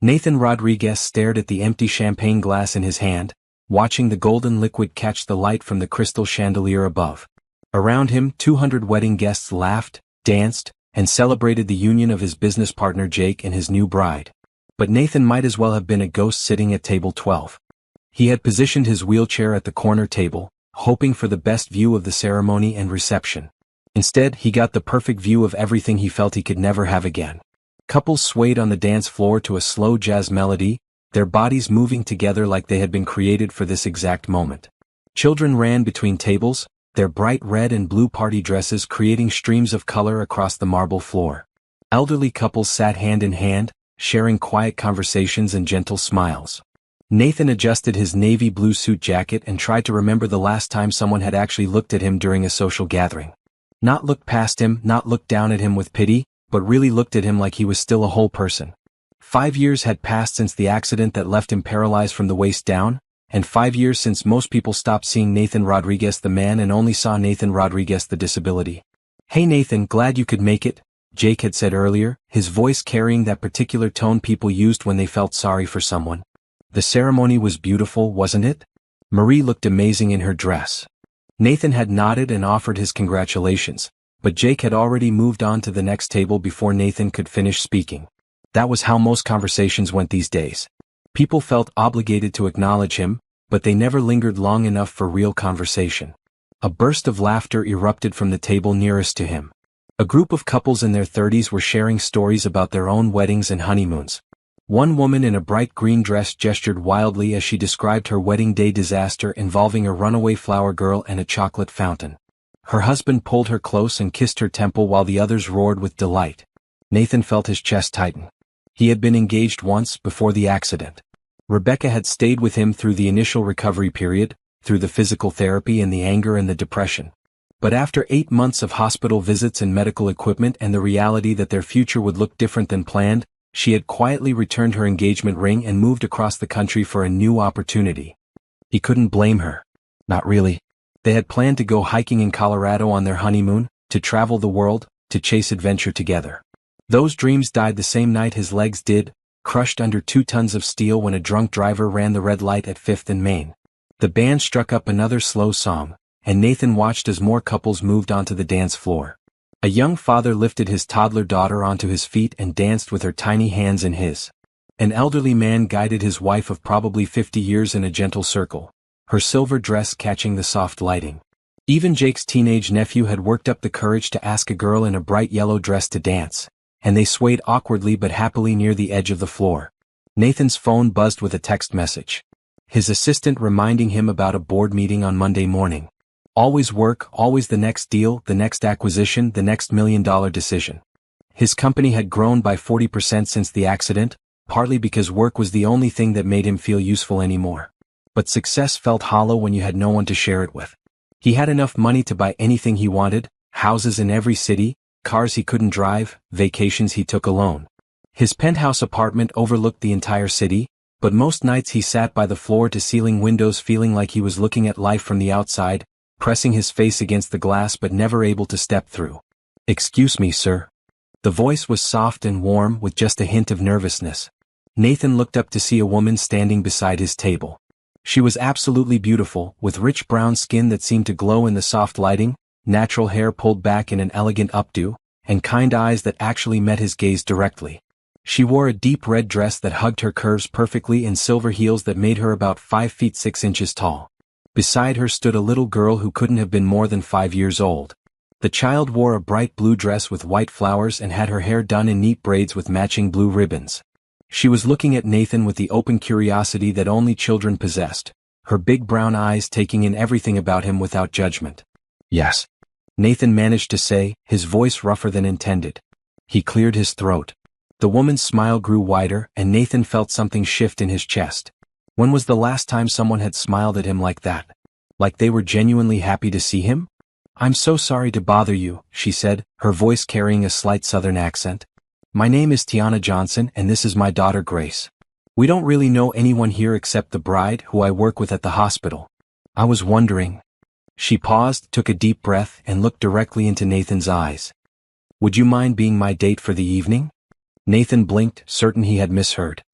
Nathan Rodriguez stared at the empty champagne glass in his hand, watching the golden liquid catch the light from the crystal chandelier above. Around him, 200 wedding guests laughed, danced, and celebrated the union of his business partner Jake and his new bride. But Nathan might as well have been a ghost sitting at table 12. He had positioned his wheelchair at the corner table, hoping for the best view of the ceremony and reception. Instead, he got the perfect view of everything he felt he could never have again. Couples swayed on the dance floor to a slow jazz melody, their bodies moving together like they had been created for this exact moment. Children ran between tables, their bright red and blue party dresses creating streams of color across the marble floor. Elderly couples sat hand in hand, sharing quiet conversations and gentle smiles. Nathan adjusted his navy blue suit jacket and tried to remember the last time someone had actually looked at him during a social gathering. Not looked past him, not looked down at him with pity, but really looked at him like he was still a whole person. 5 years had passed since the accident that left him paralyzed from the waist down, and 5 years since most people stopped seeing Nathan Rodriguez the man and only saw Nathan Rodriguez the disability. "Hey Nathan, glad you could make it," Jake had said earlier, his voice carrying that particular tone people used when they felt sorry for someone. The ceremony was beautiful, wasn't it? Marie looked amazing in her dress. Nathan had nodded and offered his congratulations, but Jake had already moved on to the next table before Nathan could finish speaking. That was how most conversations went these days. People felt obligated to acknowledge him, but they never lingered long enough for real conversation. A burst of laughter erupted from the table nearest to him. A group of couples in their 30s were sharing stories about their own weddings and honeymoons. One woman in a bright green dress gestured wildly as she described her wedding day disaster involving a runaway flower girl and a chocolate fountain. Her husband pulled her close and kissed her temple while the others roared with delight. Nathan felt his chest tighten. He had been engaged once before the accident. Rebecca had stayed with him through the initial recovery period, through the physical therapy and the anger and the depression. But after 8 months of hospital visits and medical equipment and the reality that their future would look different than planned, she had quietly returned her engagement ring and moved across the country for a new opportunity. He couldn't blame her. Not really. They had planned to go hiking in Colorado on their honeymoon, to travel the world, to chase adventure together. Those dreams died the same night his legs did, crushed under 2 tons of steel when a drunk driver ran the red light at 5th and Main. The band struck up another slow song, and Nathan watched as more couples moved onto the dance floor. A young father lifted his toddler daughter onto his feet and danced with her tiny hands in his. An elderly man guided his wife of probably 50 years in a gentle circle, her silver dress catching the soft lighting. Even Jake's teenage nephew had worked up the courage to ask a girl in a bright yellow dress to dance, and they swayed awkwardly but happily near the edge of the floor. Nathan's phone buzzed with a text message. His assistant reminding him about a board meeting on Monday morning. Always work, always the next deal, the next acquisition, the next $1 million decision. His company had grown by 40% since the accident, partly because work was the only thing that made him feel useful anymore. But success felt hollow when you had no one to share it with. He had enough money to buy anything he wanted, houses in every city, cars he couldn't drive, vacations he took alone. His penthouse apartment overlooked the entire city, but most nights he sat by the floor-to-ceiling windows feeling like he was looking at life from the outside, pressing his face against the glass but never able to step through. "Excuse me, sir." The voice was soft and warm with just a hint of nervousness. Nathan looked up to see a woman standing beside his table. She was absolutely beautiful, with rich brown skin that seemed to glow in the soft lighting, natural hair pulled back in an elegant updo, and kind eyes that actually met his gaze directly. She wore a deep red dress that hugged her curves perfectly and silver heels that made her about 5 feet 6 inches tall. Beside her stood a little girl who couldn't have been more than 5 years old. The child wore a bright blue dress with white flowers and had her hair done in neat braids with matching blue ribbons. She was looking at Nathan with the open curiosity that only children possessed, her big brown eyes taking in everything about him without judgment. "Yes," Nathan managed to say, his voice rougher than intended. He cleared his throat. The woman's smile grew wider and Nathan felt something shift in his chest. When was the last time someone had smiled at him like that? Like they were genuinely happy to see him? "I'm so sorry to bother you," she said, her voice carrying a slight southern accent. "My name is Tiana Johnson and this is my daughter Grace. We don't really know anyone here except the bride who I work with at the hospital. I was wondering." She paused, took a deep breath, and looked directly into Nathan's eyes. "Would you mind being my date for the evening?" Nathan blinked, certain he had misheard.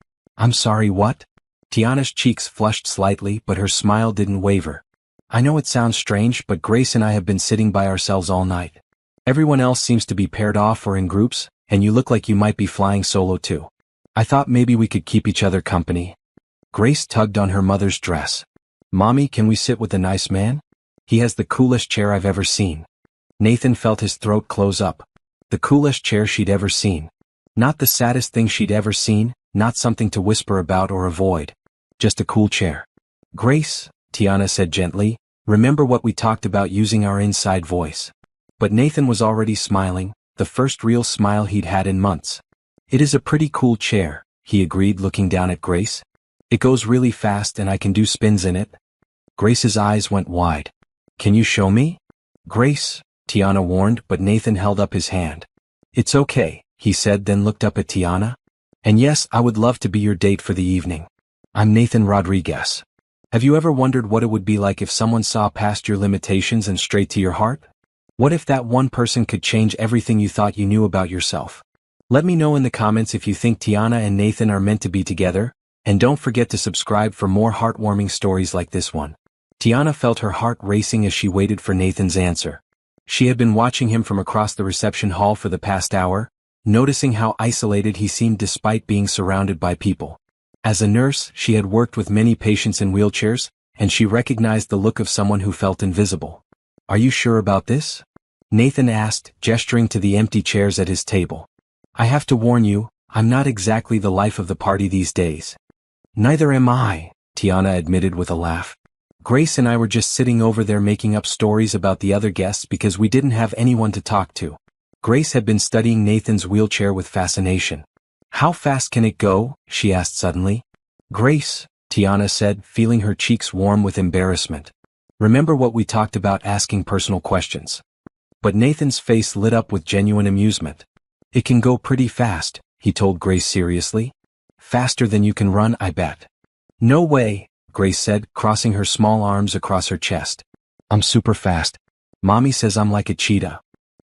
I'm sorry, what? Tiana's cheeks flushed slightly, but her smile didn't waver. I know it sounds strange, but Grace and I have been sitting by ourselves all night. Everyone else seems to be paired off or in groups, and you look like you might be flying solo too. I thought maybe we could keep each other company. Grace tugged on her mother's dress. Mommy, can we sit with the nice man? He has the coolest chair I've ever seen. Nathan felt his throat close up. The coolest chair she'd ever seen. Not the saddest thing she'd ever seen, not something to whisper about or avoid. Just a cool chair. Grace, Tiana said gently, remember what we talked about using our inside voice. But Nathan was already smiling, the first real smile he'd had in months. It is a pretty cool chair, he agreed, looking down at Grace. It goes really fast and I can do spins in it. Grace's eyes went wide. Can you show me? Grace, Tiana warned, but Nathan held up his hand. It's okay, he said, then looked up at Tiana. And yes, I would love to be your date for the evening. I'm Nathan Rodriguez. Have you ever wondered what it would be like if someone saw past your limitations and straight to your heart? What if that one person could change everything you thought you knew about yourself? Let me know in the comments if you think Tiana and Nathan are meant to be together, and don't forget to subscribe for more heartwarming stories like this one. Tiana felt her heart racing as she waited for Nathan's answer. She had been watching him from across the reception hall for the past hour, noticing how isolated he seemed despite being surrounded by people. As a nurse, she had worked with many patients in wheelchairs, and she recognized the look of someone who felt invisible. Are you sure about this? Nathan asked, gesturing to the empty chairs at his table. I have to warn you, I'm not exactly the life of the party these days. Neither am I, Tiana admitted with a laugh. Grace and I were just sitting over there making up stories about the other guests because we didn't have anyone to talk to. Grace had been studying Nathan's wheelchair with fascination. How fast can it go? She asked suddenly. Grace, Tiana said, feeling her cheeks warm with embarrassment. Remember what we talked about, asking personal questions. But Nathan's face lit up with genuine amusement. It can go pretty fast, he told Grace seriously. Faster than you can run, I bet. No way, Grace said, crossing her small arms across her chest. I'm super fast. Mommy says I'm like a cheetah.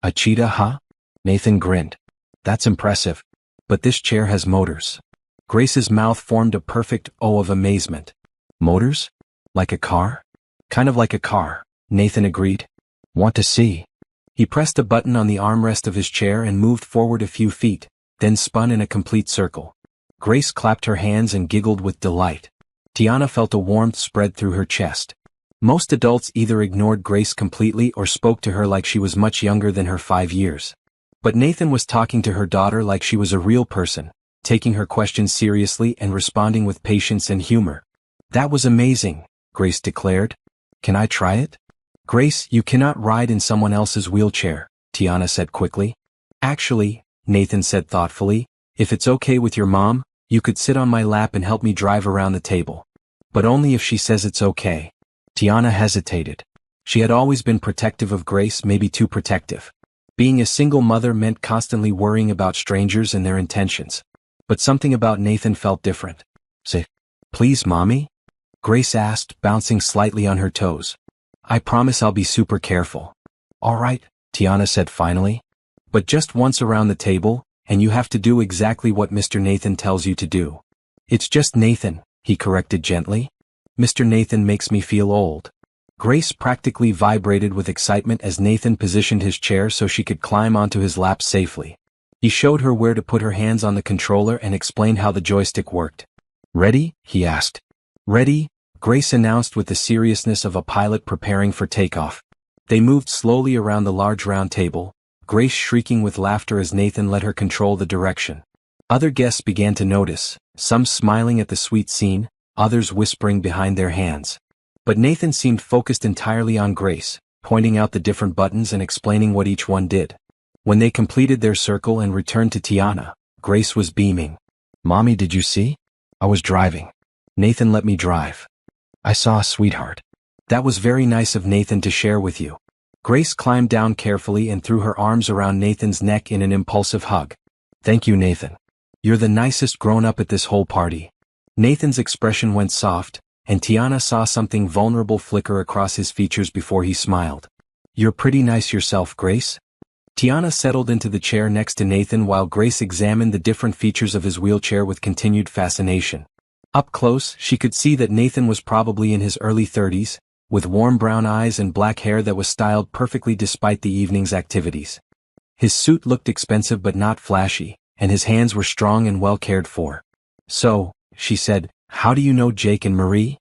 A cheetah, huh? Nathan grinned. That's impressive. But this chair has motors. Grace's mouth formed a perfect O of amazement. Motors? Like a car? Kind of like a car, Nathan agreed. Want to see? He pressed a button on the armrest of his chair and moved forward a few feet, then spun in a complete circle. Grace clapped her hands and giggled with delight. Tiana felt a warmth spread through her chest. Most adults either ignored Grace completely or spoke to her like she was much younger than her 5 years. But Nathan was talking to her daughter like she was a real person, taking her questions seriously and responding with patience and humor. That was amazing, Grace declared. Can I try it? Grace, you cannot ride in someone else's wheelchair, Tiana said quickly. Actually, Nathan said thoughtfully, if it's okay with your mom, you could sit on my lap and help me drive around the table. But only if she says it's okay. Tiana hesitated. She had always been protective of Grace, maybe too protective. Being a single mother meant constantly worrying about strangers and their intentions. But something about Nathan felt different. Say, please, Mommy? Grace asked, bouncing slightly on her toes. I promise I'll be super careful. All right, Tiana said finally. But just once around the table, and you have to do exactly what Mr. Nathan tells you to do. It's just Nathan, he corrected gently. Mr. Nathan makes me feel old. Grace practically vibrated with excitement as Nathan positioned his chair so she could climb onto his lap safely. He showed her where to put her hands on the controller and explained how the joystick worked. Ready? He asked. Ready? Grace announced with the seriousness of a pilot preparing for takeoff. They moved slowly around the large round table, Grace shrieking with laughter as Nathan let her control the direction. Other guests began to notice, some smiling at the sweet scene, others whispering behind their hands. But Nathan seemed focused entirely on Grace, pointing out the different buttons and explaining what each one did. When they completed their circle and returned to Tiana, Grace was beaming. Mommy, did you see? I was driving. Nathan let me drive. I saw a sweetheart. That was very nice of Nathan to share with you. Grace climbed down carefully and threw her arms around Nathan's neck in an impulsive hug. Thank you, Nathan. You're the nicest grown-up at this whole party. Nathan's expression went soft, and Tiana saw something vulnerable flicker across his features before he smiled. You're pretty nice yourself, Grace. Tiana settled into the chair next to Nathan while Grace examined the different features of his wheelchair with continued fascination. Up close, she could see that Nathan was probably in his early 30s, with warm brown eyes and black hair that was styled perfectly despite the evening's activities. His suit looked expensive but not flashy, and his hands were strong and well cared for. "So," she said, "how do you know Jake and Marie?"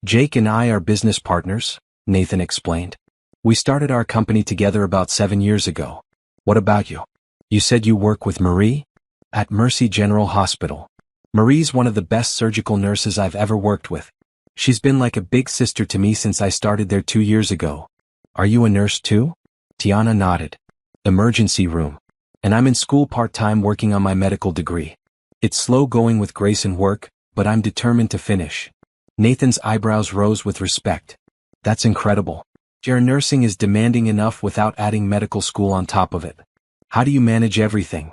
"Jake and I are business partners," Nathan explained. "We started our company together about 7 years ago. What about you? You said you work with Marie?" "At Mercy General Hospital. Marie's one of the best surgical nurses I've ever worked with. She's been like a big sister to me since I started there 2 years ago." "Are you a nurse too?" Tiana nodded. "Emergency room. And I'm in school part-time working on my medical degree. It's slow going with Grace and work, but I'm determined to finish." Nathan's eyebrows rose with respect. "That's incredible. Your nursing is demanding enough without adding medical school on top of it. How do you manage everything?"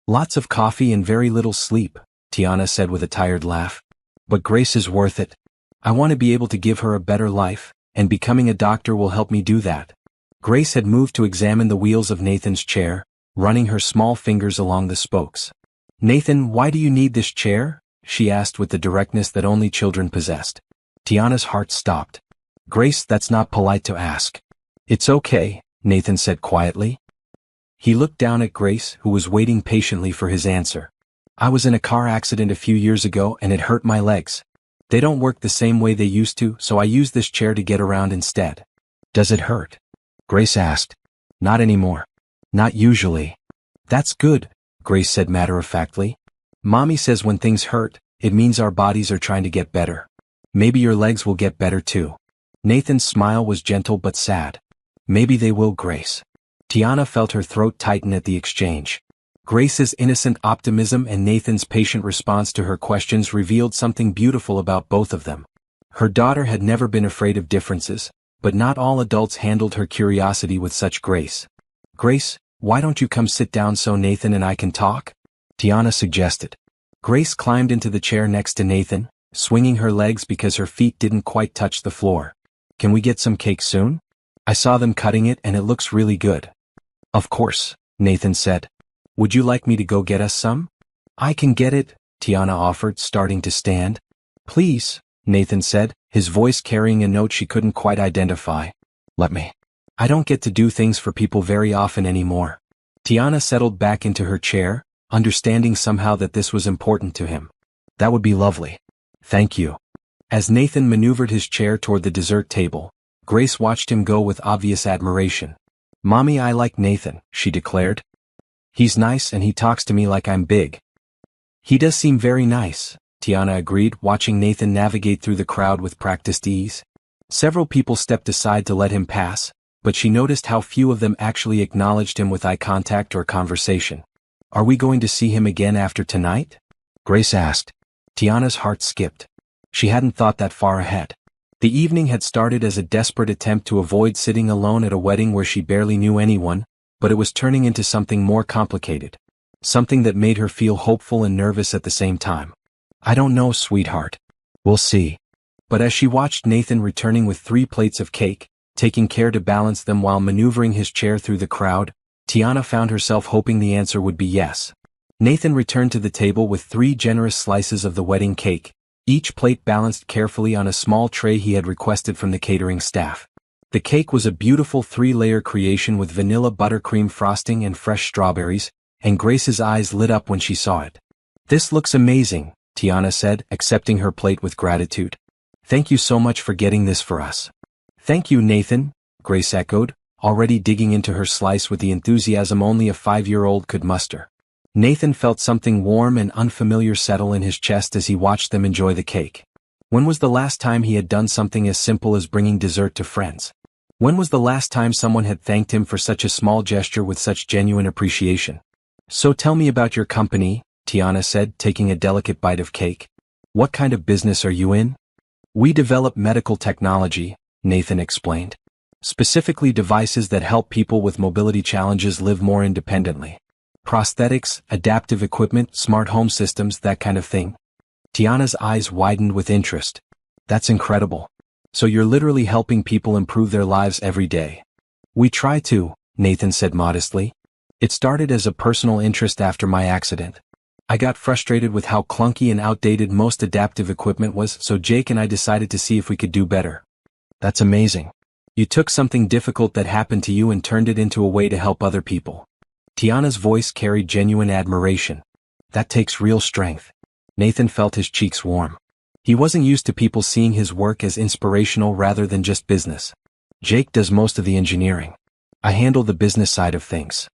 "Lots of coffee and very little sleep," Tiana said with a tired laugh. "But Grace is worth it. I want to be able to give her a better life, and becoming a doctor will help me do that." Grace had moved to examine the wheels of Nathan's chair, running her small fingers along the spokes. "Nathan, why do you need this chair?" she asked with the directness that only children possessed. Tiana's heart stopped. "Grace, that's not polite to ask." "It's okay," Nathan said quietly. He looked down at Grace, who was waiting patiently for his answer. "I was in a car accident a few years ago and it hurt my legs. They don't work the same way they used to, so I use this chair to get around instead." "Does it hurt?" Grace asked. "Not anymore. Not usually." "That's good," Grace said matter-of-factly. "Mommy says when things hurt, it means our bodies are trying to get better. Maybe your legs will get better too." Nathan's smile was gentle but sad. "Maybe they will, Grace." Tiana felt her throat tighten at the exchange. Grace's innocent optimism and Nathan's patient response to her questions revealed something beautiful about both of them. Her daughter had never been afraid of differences, but not all adults handled her curiosity with such grace. "Grace, why don't you come sit down so Nathan and I can talk?" Tiana suggested. Grace climbed into the chair next to Nathan, swinging her legs because her feet didn't quite touch the floor. "Can we get some cake soon? I saw them cutting it and it looks really good." "Of course," Nathan said. "Would you like me to go get us some?" "I can get it," Tiana offered, starting to stand. "Please," Nathan said, his voice carrying a note she couldn't quite identify. "Let me. I don't get to do things for people very often anymore." Tiana settled back into her chair, understanding somehow that this was important to him. "That would be lovely. Thank you." As Nathan maneuvered his chair toward the dessert table, Grace watched him go with obvious admiration. "Mommy, I like Nathan," she declared. "He's nice and he talks to me like I'm big." "He does seem very nice," Tiana agreed, watching Nathan navigate through the crowd with practiced ease. Several people stepped aside to let him pass, but she noticed how few of them actually acknowledged him with eye contact or conversation. "Are we going to see him again after tonight?" Grace asked. Tiana's heart skipped. She hadn't thought that far ahead. The evening had started as a desperate attempt to avoid sitting alone at a wedding where she barely knew anyone, but it was turning into something more complicated. Something that made her feel hopeful and nervous at the same time. "I don't know, sweetheart. We'll see." But as she watched Nathan returning with 3 plates of cake, taking care to balance them while maneuvering his chair through the crowd, Tiana found herself hoping the answer would be yes. Nathan returned to the table with 3 generous slices of the wedding cake, each plate balanced carefully on a small tray he had requested from the catering staff. The cake was a beautiful 3-layer creation with vanilla buttercream frosting and fresh strawberries, and Grace's eyes lit up when she saw it. "This looks amazing," Tiana said, accepting her plate with gratitude. "Thank you so much for getting this for us." "Thank you, Nathan," Grace echoed, already digging into her slice with the enthusiasm only a 5-year-old could muster. Nathan felt something warm and unfamiliar settle in his chest as he watched them enjoy the cake. When was the last time he had done something as simple as bringing dessert to friends? When was the last time someone had thanked him for such a small gesture with such genuine appreciation? "So tell me about your company," Tiana said, taking a delicate bite of cake. "What kind of business are you in?" "We develop medical technology," Nathan explained. "Specifically devices that help people with mobility challenges live more independently. Prosthetics, adaptive equipment, smart home systems, that kind of thing." Tiana's eyes widened with interest. "That's incredible. So you're literally helping people improve their lives every day." "We try to," Nathan said modestly. It started as a personal interest after my accident. I got frustrated with how clunky and outdated most adaptive equipment was, so Jake and I decided to see if we could do better. That's amazing. You took something difficult that happened to you and turned it into a way to help other people. Tiana's voice carried genuine admiration. That takes real strength. Nathan felt his cheeks warm. He wasn't used to people seeing his work as inspirational rather than just business. Jake does most of the engineering. I handle the business side of things.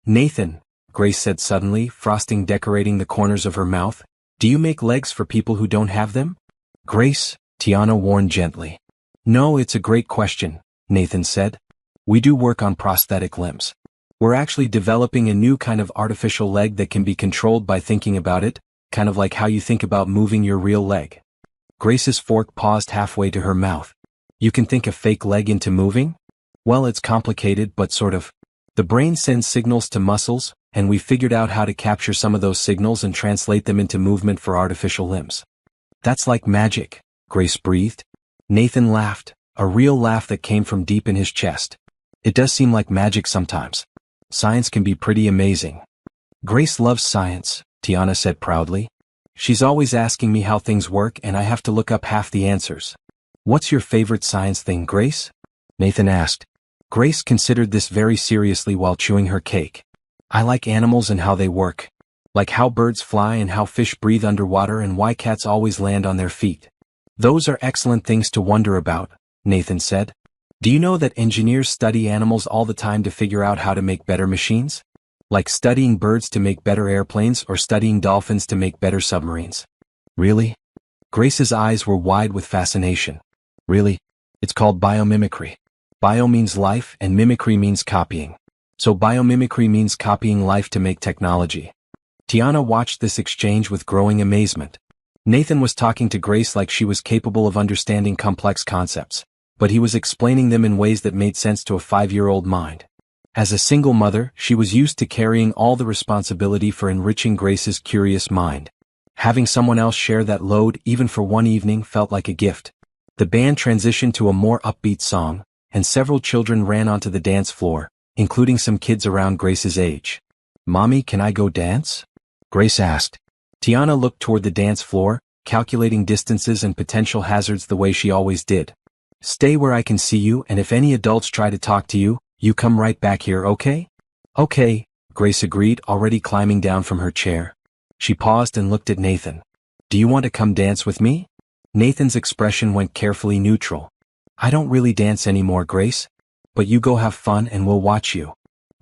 Nathan, Grace said suddenly, frosting decorating the corners of her mouth, do you make legs for people who don't have them? Grace, Tiana warned gently. No, it's a great question, Nathan said. We do work on prosthetic limbs. We're actually developing a new kind of artificial leg that can be controlled by thinking about it, kind of like how you think about moving your real leg. Grace's fork paused halfway to her mouth. You can think a fake leg into moving? Well, it's complicated, but sort of. The brain sends signals to muscles, and we figured out how to capture some of those signals and translate them into movement for artificial limbs. That's like magic, Grace breathed. Nathan laughed, a real laugh that came from deep in his chest. It does seem like magic sometimes. Science can be pretty amazing. Grace loves science, Tiana said proudly. She's always asking me how things work and I have to look up half the answers. What's your favorite science thing, Grace? Nathan asked. Grace considered this very seriously while chewing her cake. I like animals and how they work. Like how birds fly and how fish breathe underwater and why cats always land on their feet. Those are excellent things to wonder about, Nathan said. Do you know that engineers study animals all the time to figure out how to make better machines? Like studying birds to make better airplanes or studying dolphins to make better submarines. Really? Grace's eyes were wide with fascination. Really? It's called biomimicry. Bio means life and mimicry means copying. So biomimicry means copying life to make technology. Tiana watched this exchange with growing amazement. Nathan was talking to Grace like she was capable of understanding complex concepts, but he was explaining them in ways that made sense to a 5-year-old mind. As a single mother, she was used to carrying all the responsibility for enriching Grace's curious mind. Having someone else share that load even for one evening felt like a gift. The band transitioned to a more upbeat song, and several children ran onto the dance floor, including some kids around Grace's age. Mommy, can I go dance? Grace asked. Tiana looked toward the dance floor, calculating distances and potential hazards the way she always did. Stay where I can see you, and if any adults try to talk to you, you come right back here, okay? Okay, Grace agreed, already climbing down from her chair. She paused and looked at Nathan. Do you want to come dance with me? Nathan's expression went carefully neutral. I don't really dance anymore, Grace. But you go have fun and we'll watch you.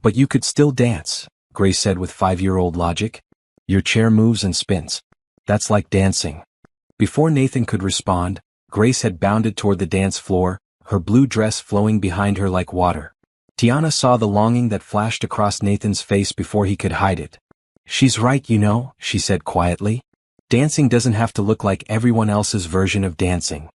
But you could still dance, Grace said with 5-year-old logic. Your chair moves and spins. That's like dancing. Before Nathan could respond, Grace had bounded toward the dance floor, her blue dress flowing behind her like water. Tiana saw the longing that flashed across Nathan's face before he could hide it. She's right, you know, she said quietly. Dancing doesn't have to look like everyone else's version of dancing.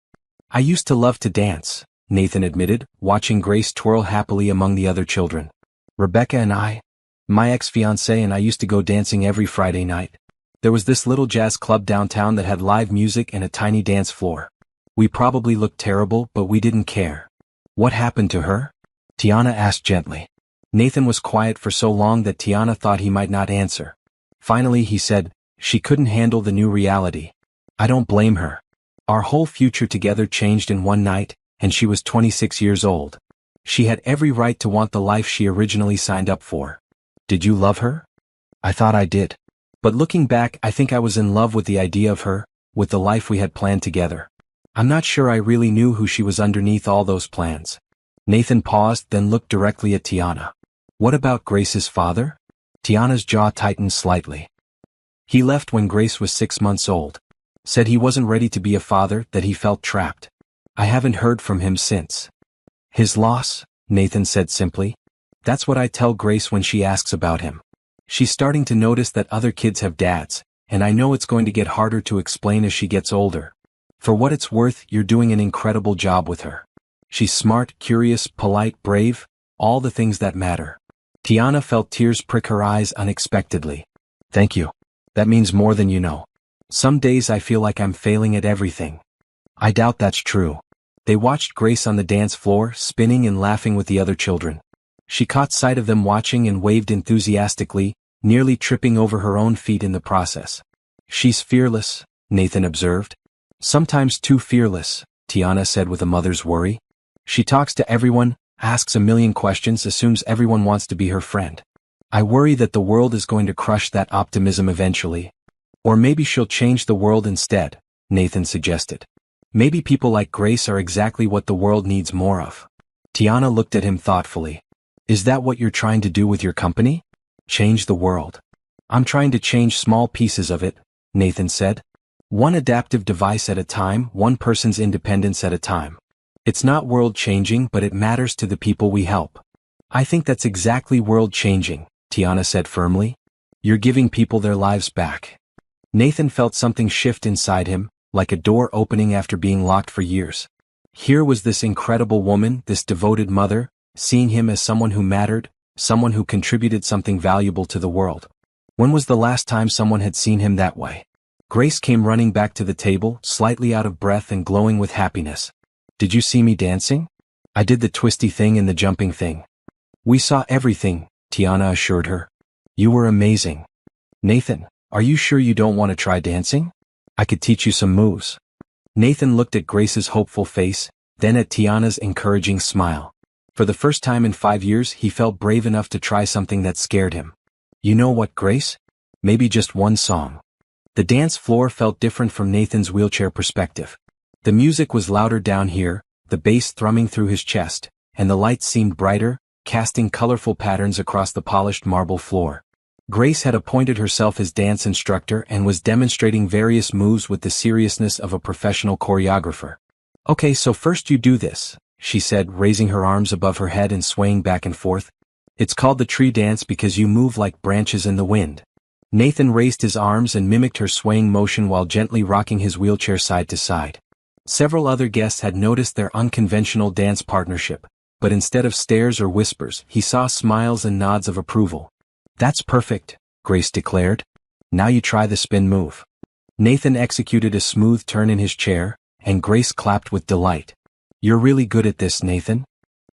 I used to love to dance, Nathan admitted, watching Grace twirl happily among the other children. Rebecca and I, my ex-fiancée and I used to go dancing every Friday night. There was this little jazz club downtown that had live music and a tiny dance floor. We probably looked terrible, but we didn't care. What happened to her? Tiana asked gently. Nathan was quiet for so long that Tiana thought he might not answer. Finally he said, she couldn't handle the new reality. I don't blame her. Our whole future together changed in one night, and she was 26 years old. She had every right to want the life she originally signed up for. Did you love her? I thought I did. But looking back, I think I was in love with the idea of her, with the life we had planned together. I'm not sure I really knew who she was underneath all those plans. Nathan paused, then looked directly at Tiana. What about Grace's father? Tiana's jaw tightened slightly. He left when Grace was 6 months old. Said he wasn't ready to be a father, that he felt trapped. I haven't heard from him since. His loss, Nathan said simply. That's what I tell Grace when she asks about him. She's starting to notice that other kids have dads, and I know it's going to get harder to explain as she gets older. For what it's worth, you're doing an incredible job with her. She's smart, curious, polite, brave, all the things that matter. Tiana felt tears prick her eyes unexpectedly. Thank you. That means more than you know. Some days I feel like I'm failing at everything. I doubt that's true. They watched Grace on the dance floor, spinning and laughing with the other children. She caught sight of them watching and waved enthusiastically, nearly tripping over her own feet in the process. "She's fearless," Nathan observed. "Sometimes too fearless," Tiana said with a mother's worry. "She talks to everyone, asks a million questions, assumes everyone wants to be her friend. I worry that the world is going to crush that optimism eventually. Or maybe she'll change the world instead," Nathan suggested. "Maybe people like Grace are exactly what the world needs more of." Tiana looked at him thoughtfully. "Is that what you're trying to do with your company? Change the world?" "I'm trying to change small pieces of it," Nathan said. "One adaptive device at a time, one person's independence at a time. It's not world-changing, but it matters to the people we help." "I think that's exactly world-changing," Tiana said firmly. "You're giving people their lives back." Nathan felt something shift inside him, like a door opening after being locked for years. Here was this incredible woman, this devoted mother, seeing him as someone who mattered, someone who contributed something valuable to the world. When was the last time someone had seen him that way? Grace came running back to the table, slightly out of breath and glowing with happiness. "Did you see me dancing? I did the twisty thing and the jumping thing." "We saw everything," Tiana assured her. "You were amazing." "Nathan, are you sure you don't want to try dancing? I could teach you some moves." Nathan looked at Grace's hopeful face, then at Tiana's encouraging smile. For the first time in 5 years he felt brave enough to try something that scared him. "You know what, Grace? Maybe just one song." The dance floor felt different from Nathan's wheelchair perspective. The music was louder down here, the bass thrumming through his chest, and the lights seemed brighter, casting colorful patterns across the polished marble floor. Grace had appointed herself as dance instructor and was demonstrating various moves with the seriousness of a professional choreographer. "Okay, so first you do this," she said, raising her arms above her head and swaying back and forth. "It's called the tree dance because you move like branches in the wind." Nathan raised his arms and mimicked her swaying motion while gently rocking his wheelchair side to side. Several other guests had noticed their unconventional dance partnership, but instead of stares or whispers, he saw smiles and nods of approval. "That's perfect," Grace declared. "Now you try the spin move." Nathan executed a smooth turn in his chair, and Grace clapped with delight. "You're really good at this, Nathan."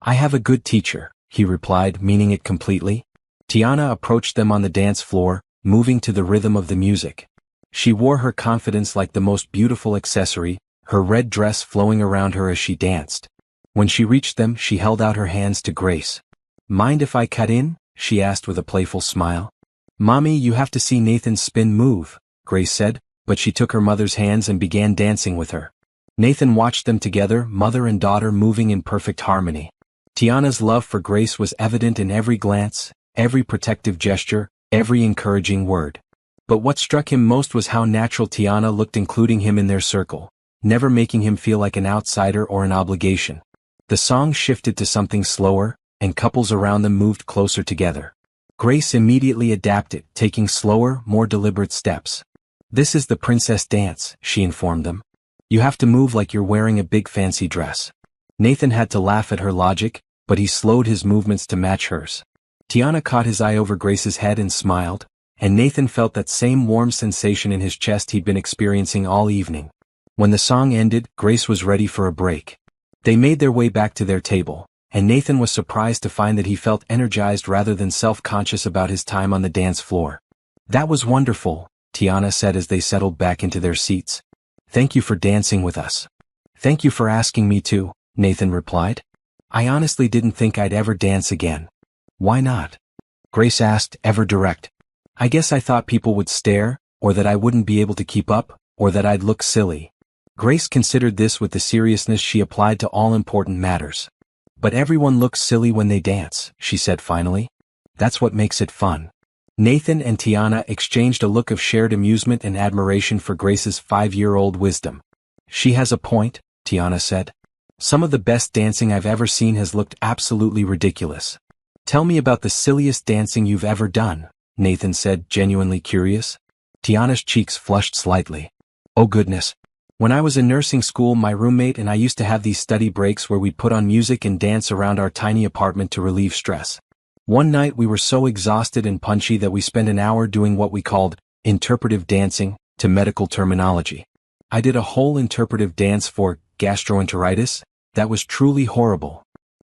"I have a good teacher," he replied, meaning it completely. Tiana approached them on the dance floor, moving to the rhythm of the music. She wore her confidence like the most beautiful accessory, her red dress flowing around her as she danced. When she reached them, she held out her hands to Grace. "Mind if I cut in?" she asked with a playful smile. "Mommy, you have to see Nathan's spin move," Grace said, but she took her mother's hands and began dancing with her. Nathan watched them together, mother and daughter moving in perfect harmony. Tiana's love for Grace was evident in every glance, every protective gesture, every encouraging word. But what struck him most was how natural Tiana looked, including him in their circle, never making him feel like an outsider or an obligation. The song shifted to something slower, and couples around them moved closer together. Grace immediately adapted, taking slower, more deliberate steps. "This is the princess dance," she informed them. "You have to move like you're wearing a big fancy dress." Nathan had to laugh at her logic, but he slowed his movements to match hers. Tiana caught his eye over Grace's head and smiled, and Nathan felt that same warm sensation in his chest he'd been experiencing all evening. When the song ended, Grace was ready for a break. They made their way back to their table, and Nathan was surprised to find that he felt energized rather than self-conscious about his time on the dance floor. "That was wonderful," Tiana said as they settled back into their seats. "Thank you for dancing with us." "Thank you for asking me to," Nathan replied. "I honestly didn't think I'd ever dance again." "Why not?" Grace asked, ever direct. "I guess I thought people would stare, or that I wouldn't be able to keep up, or that I'd look silly." Grace considered this with the seriousness she applied to all important matters. "But everyone looks silly when they dance," she said finally. "That's what makes it fun." Nathan and Tiana exchanged a look of shared amusement and admiration for Grace's 5-year-old wisdom. "She has a point," Tiana said. "Some of the best dancing I've ever seen has looked absolutely ridiculous." "Tell me about the silliest dancing you've ever done," Nathan said, genuinely curious. Tiana's cheeks flushed slightly. "Oh goodness. When I was in nursing school, my roommate and I used to have these study breaks where we'd put on music and dance around our tiny apartment to relieve stress. One night we were so exhausted and punchy that we spent an hour doing what we called interpretive dancing, to medical terminology. I did a whole interpretive dance for gastroenteritis. That was truly horrible."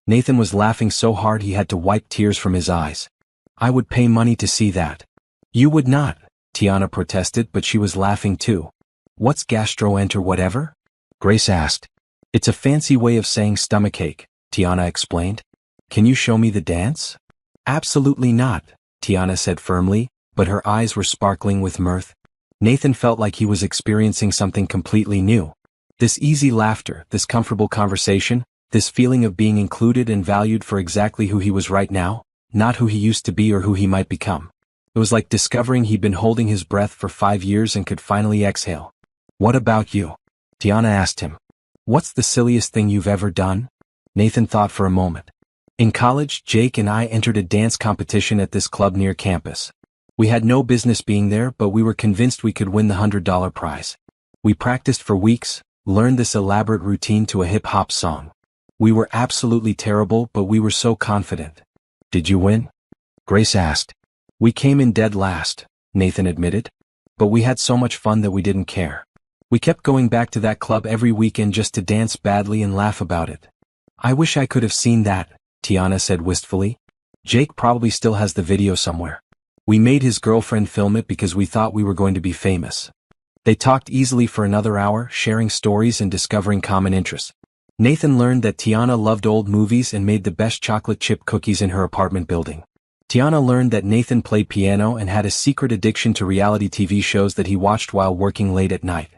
Nathan was laughing so hard he had to wipe tears from his eyes. I would pay money to see that. You would not, Tiana protested, but she was laughing too. What's gastroenter whatever? Grace asked. It's a fancy way of saying stomachache, Tiana explained. Can you show me the dance? Absolutely not, Tiana said firmly, but her eyes were sparkling with mirth. Nathan felt like he was experiencing something completely new. This easy laughter, this comfortable conversation, this feeling of being included and valued for exactly who he was right now, not who he used to be or who he might become. It was like discovering he'd been holding his breath for 5 years and could finally exhale. What about you? Tiana asked him. What's the silliest thing you've ever done? Nathan thought for a moment. In college, Jake and I entered a dance competition at this club near campus. We had no business being there, but we were convinced we could win the $100 prize. We practiced for weeks, learned this elaborate routine to a hip-hop song. We were absolutely terrible, but we were so confident. Did you win? Grace asked. We came in dead last, Nathan admitted. But we had so much fun that we didn't care. We kept going back to that club every weekend just to dance badly and laugh about it. I wish I could have seen that, Tiana said wistfully. Jake probably still has the video somewhere. We made his girlfriend film it because we thought we were going to be famous. They talked easily for another hour, sharing stories and discovering common interests. Nathan learned that Tiana loved old movies and made the best chocolate chip cookies in her apartment building. Tiana learned that Nathan played piano and had a secret addiction to reality TV shows that he watched while working late at night.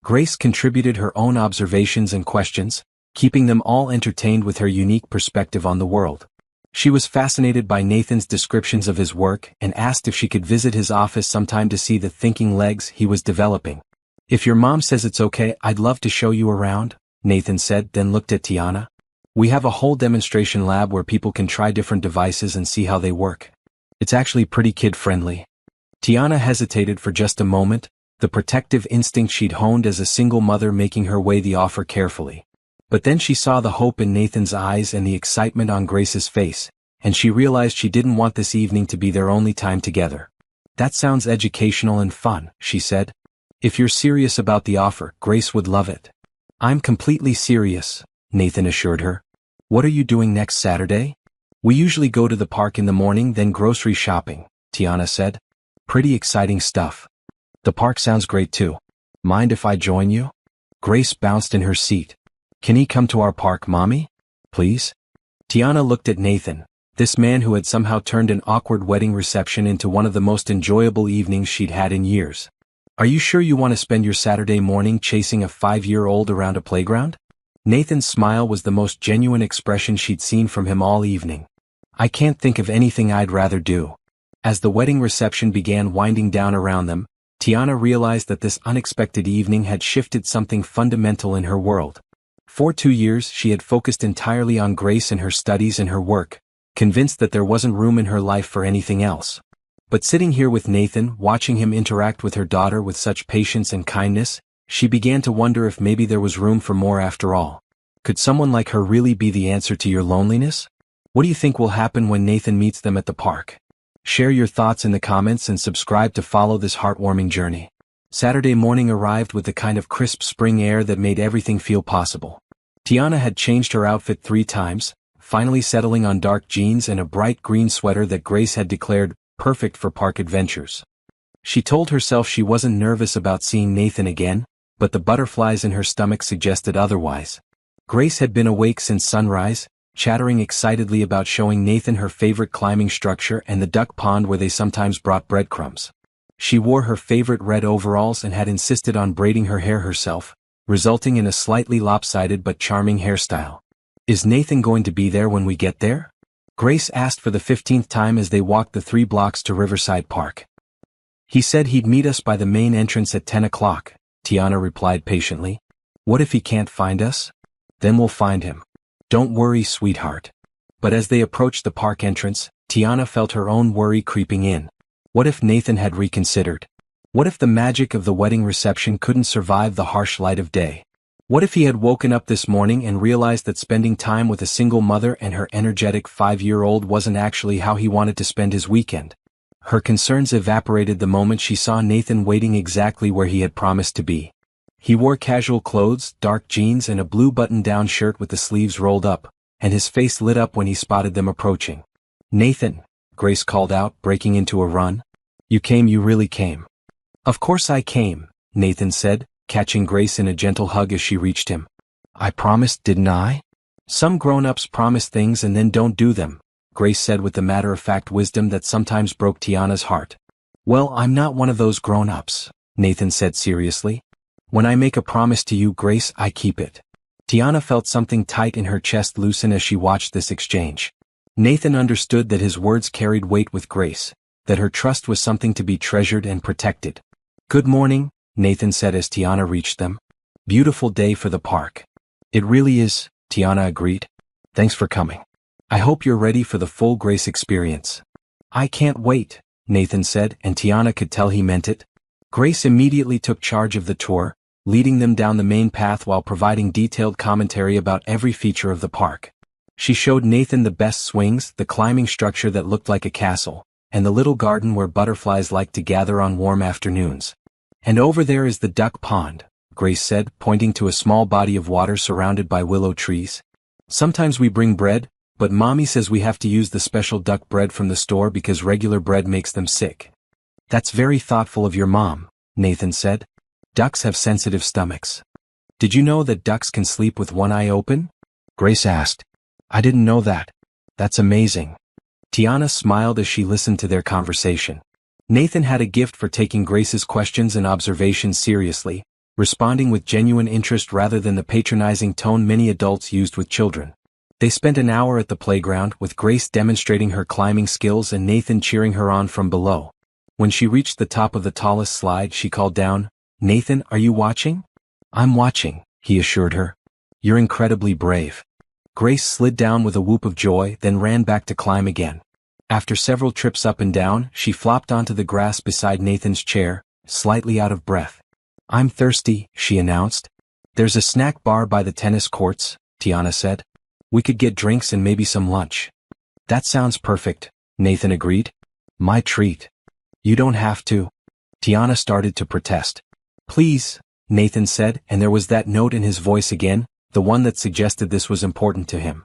Grace contributed her own observations and questions, keeping them all entertained with her unique perspective on the world. She was fascinated by Nathan's descriptions of his work and asked if she could visit his office sometime to see the thinking legs he was developing. If your mom says it's okay, I'd love to show you around, Nathan said, then looked at Tiana. We have a whole demonstration lab where people can try different devices and see how they work. It's actually pretty kid-friendly. Tiana hesitated for just a moment, the protective instinct she'd honed as a single mother making her weigh the offer carefully. But then she saw the hope in Nathan's eyes and the excitement on Grace's face, and she realized she didn't want this evening to be their only time together. That sounds educational and fun, she said. If you're serious about the offer, Grace would love it. I'm completely serious, Nathan assured her. What are you doing next Saturday? We usually go to the park in the morning, then grocery shopping, Tiana said. Pretty exciting stuff. The park sounds great too. Mind if I join you? Grace bounced in her seat. Can he come to our park, Mommy? Please? Tiana looked at Nathan, this man who had somehow turned an awkward wedding reception into one of the most enjoyable evenings she'd had in years. Are you sure you want to spend your Saturday morning chasing a 5-year-old around a playground? Nathan's smile was the most genuine expression she'd seen from him all evening. I can't think of anything I'd rather do. As the wedding reception began winding down around them, Tiana realized that this unexpected evening had shifted something fundamental in her world. For 2 years she had focused entirely on Grace and her studies and her work, convinced that there wasn't room in her life for anything else. But sitting here with Nathan, watching him interact with her daughter with such patience and kindness, she began to wonder if maybe there was room for more after all. Could someone like her really be the answer to your loneliness? What do you think will happen when Nathan meets them at the park? Share your thoughts in the comments and subscribe to follow this heartwarming journey. Saturday morning arrived with the kind of crisp spring air that made everything feel possible. Tiana had changed her outfit 3 times, finally settling on dark jeans and a bright green sweater that Grace had declared perfect for park adventures. She told herself she wasn't nervous about seeing Nathan again, but the butterflies in her stomach suggested otherwise. Grace had been awake since sunrise, chattering excitedly about showing Nathan her favorite climbing structure and the duck pond where they sometimes brought breadcrumbs. She wore her favorite red overalls and had insisted on braiding her hair herself, resulting in a slightly lopsided but charming hairstyle. Is Nathan going to be there when we get there? Grace asked for the 15th time as they walked the 3 blocks to Riverside Park. He said he'd meet us by the main entrance at 10 o'clock, Tiana replied patiently. What if he can't find us? Then we'll find him. Don't worry, sweetheart. But as they approached the park entrance, Tiana felt her own worry creeping in. What if Nathan had reconsidered? What if the magic of the wedding reception couldn't survive the harsh light of day? What if he had woken up this morning and realized that spending time with a single mother and her energetic 5-year-old wasn't actually how he wanted to spend his weekend? Her concerns evaporated the moment she saw Nathan waiting exactly where he had promised to be. He wore casual clothes, dark jeans and a blue button-down shirt with the sleeves rolled up, and his face lit up when he spotted them approaching. "Nathan," Grace called out, breaking into a run. "You came, you really came." "Of course I came," Nathan said, catching Grace in a gentle hug as she reached him. "I promised, didn't I?" "Some grown-ups promise things and then don't do them," Grace said with the matter-of-fact wisdom that sometimes broke Tiana's heart. "Well, I'm not one of those grown-ups," Nathan said seriously. "When I make a promise to you, Grace, I keep it." Tiana felt something tight in her chest loosen as she watched this exchange. Nathan understood that his words carried weight with Grace, that her trust was something to be treasured and protected. "Good morning," Nathan said as Tiana reached them. "Beautiful day for the park." "It really is," Tiana agreed. "Thanks for coming. I hope you're ready for the full Grace experience." "I can't wait," Nathan said, and Tiana could tell he meant it. Grace immediately took charge of the tour, leading them down the main path while providing detailed commentary about every feature of the park. She showed Nathan the best swings, the climbing structure that looked like a castle, and the little garden where butterflies liked to gather on warm afternoons. "And over there is the duck pond," Grace said, pointing to a small body of water surrounded by willow trees. "Sometimes we bring bread, but Mommy says we have to use the special duck bread from the store because regular bread makes them sick." "That's very thoughtful of your mom," Nathan said. "Ducks have sensitive stomachs." "Did you know that ducks can sleep with one eye open?" Grace asked. "I didn't know that. That's amazing." Tiana smiled as she listened to their conversation. Nathan had a gift for taking Grace's questions and observations seriously, responding with genuine interest rather than the patronizing tone many adults used with children. They spent an hour at the playground, with Grace demonstrating her climbing skills and Nathan cheering her on from below. When she reached the top of the tallest slide, she called down, "Nathan, are you watching?" "I'm watching," he assured her. "You're incredibly brave." Grace slid down with a whoop of joy, then ran back to climb again. After several trips up and down, she flopped onto the grass beside Nathan's chair, slightly out of breath. "I'm thirsty," she announced. "There's a snack bar by the tennis courts," Tiana said. "We could get drinks and maybe some lunch." "That sounds perfect," Nathan agreed. "My treat." "You don't have to." Tiana started to protest. "Please," Nathan said, and there was that note in his voice again, the one that suggested this was important to him.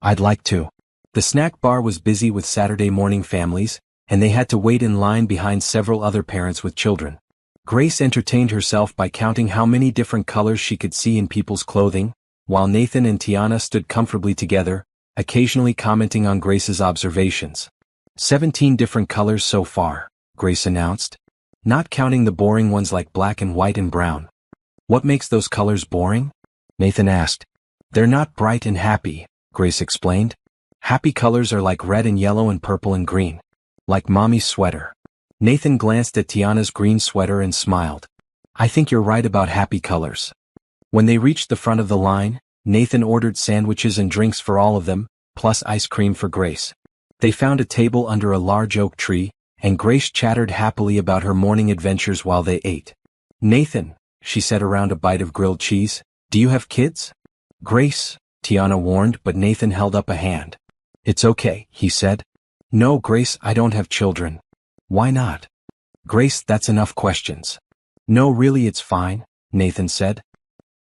"I'd like to." The snack bar was busy with Saturday morning families, and they had to wait in line behind several other parents with children. Grace entertained herself by counting how many different colors she could see in people's clothing, while Nathan and Tiana stood comfortably together, occasionally commenting on Grace's observations. 17 different colors so far, Grace announced. "Not counting the boring ones like black and white and brown." "What makes those colors boring?" Nathan asked. "They're not bright and happy," Grace explained. "Happy colors are like red and yellow and purple and green. Like Mommy's sweater." Nathan glanced at Tiana's green sweater and smiled. "I think you're right about happy colors." When they reached the front of the line, Nathan ordered sandwiches and drinks for all of them, plus ice cream for Grace. They found a table under a large oak tree, and Grace chattered happily about her morning adventures while they ate. "Nathan," she said around a bite of grilled cheese, "do you have kids?" "Grace," Tiana warned, but Nathan held up a hand. "It's okay," he said. "No, Grace, I don't have children." "Why not?" "Grace, that's enough questions." "No, really, it's fine," Nathan said.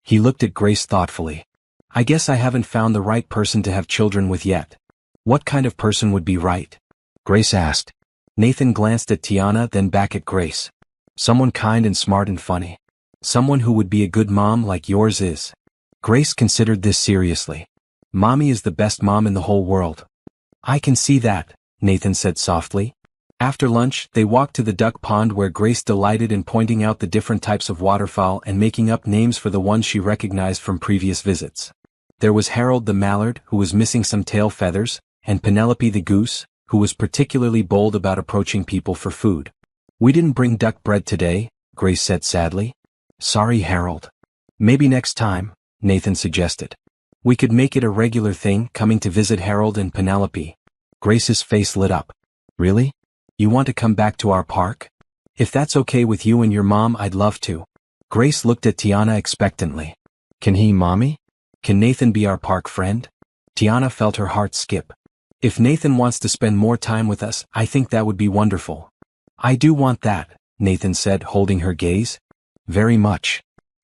He looked at Grace thoughtfully. "I guess I haven't found the right person to have children with yet." "What kind of person would be right?" Grace asked. Nathan glanced at Tiana, then back at Grace. "Someone kind and smart and funny. Someone who would be a good mom like yours is." Grace considered this seriously. "Mommy is the best mom in the whole world." "I can see that," Nathan said softly. After lunch, they walked to the duck pond where Grace delighted in pointing out the different types of waterfowl and making up names for the ones she recognized from previous visits. There was Harold the mallard, who was missing some tail feathers, and Penelope the goose, who was particularly bold about approaching people for food. "We didn't bring duck bread today," Grace said sadly. "Sorry, Harold." "Maybe next time," Nathan suggested. "We could make it a regular thing, coming to visit Harold and Penelope." Grace's face lit up. "Really? You want to come back to our park?" "If that's okay with you and your mom, I'd love to." Grace looked at Tiana expectantly. "Can he, Mommy? Can Nathan be our park friend?" Tiana felt her heart skip. "If Nathan wants to spend more time with us, I think that would be wonderful." "I do want that," Nathan said, holding her gaze. "Very much."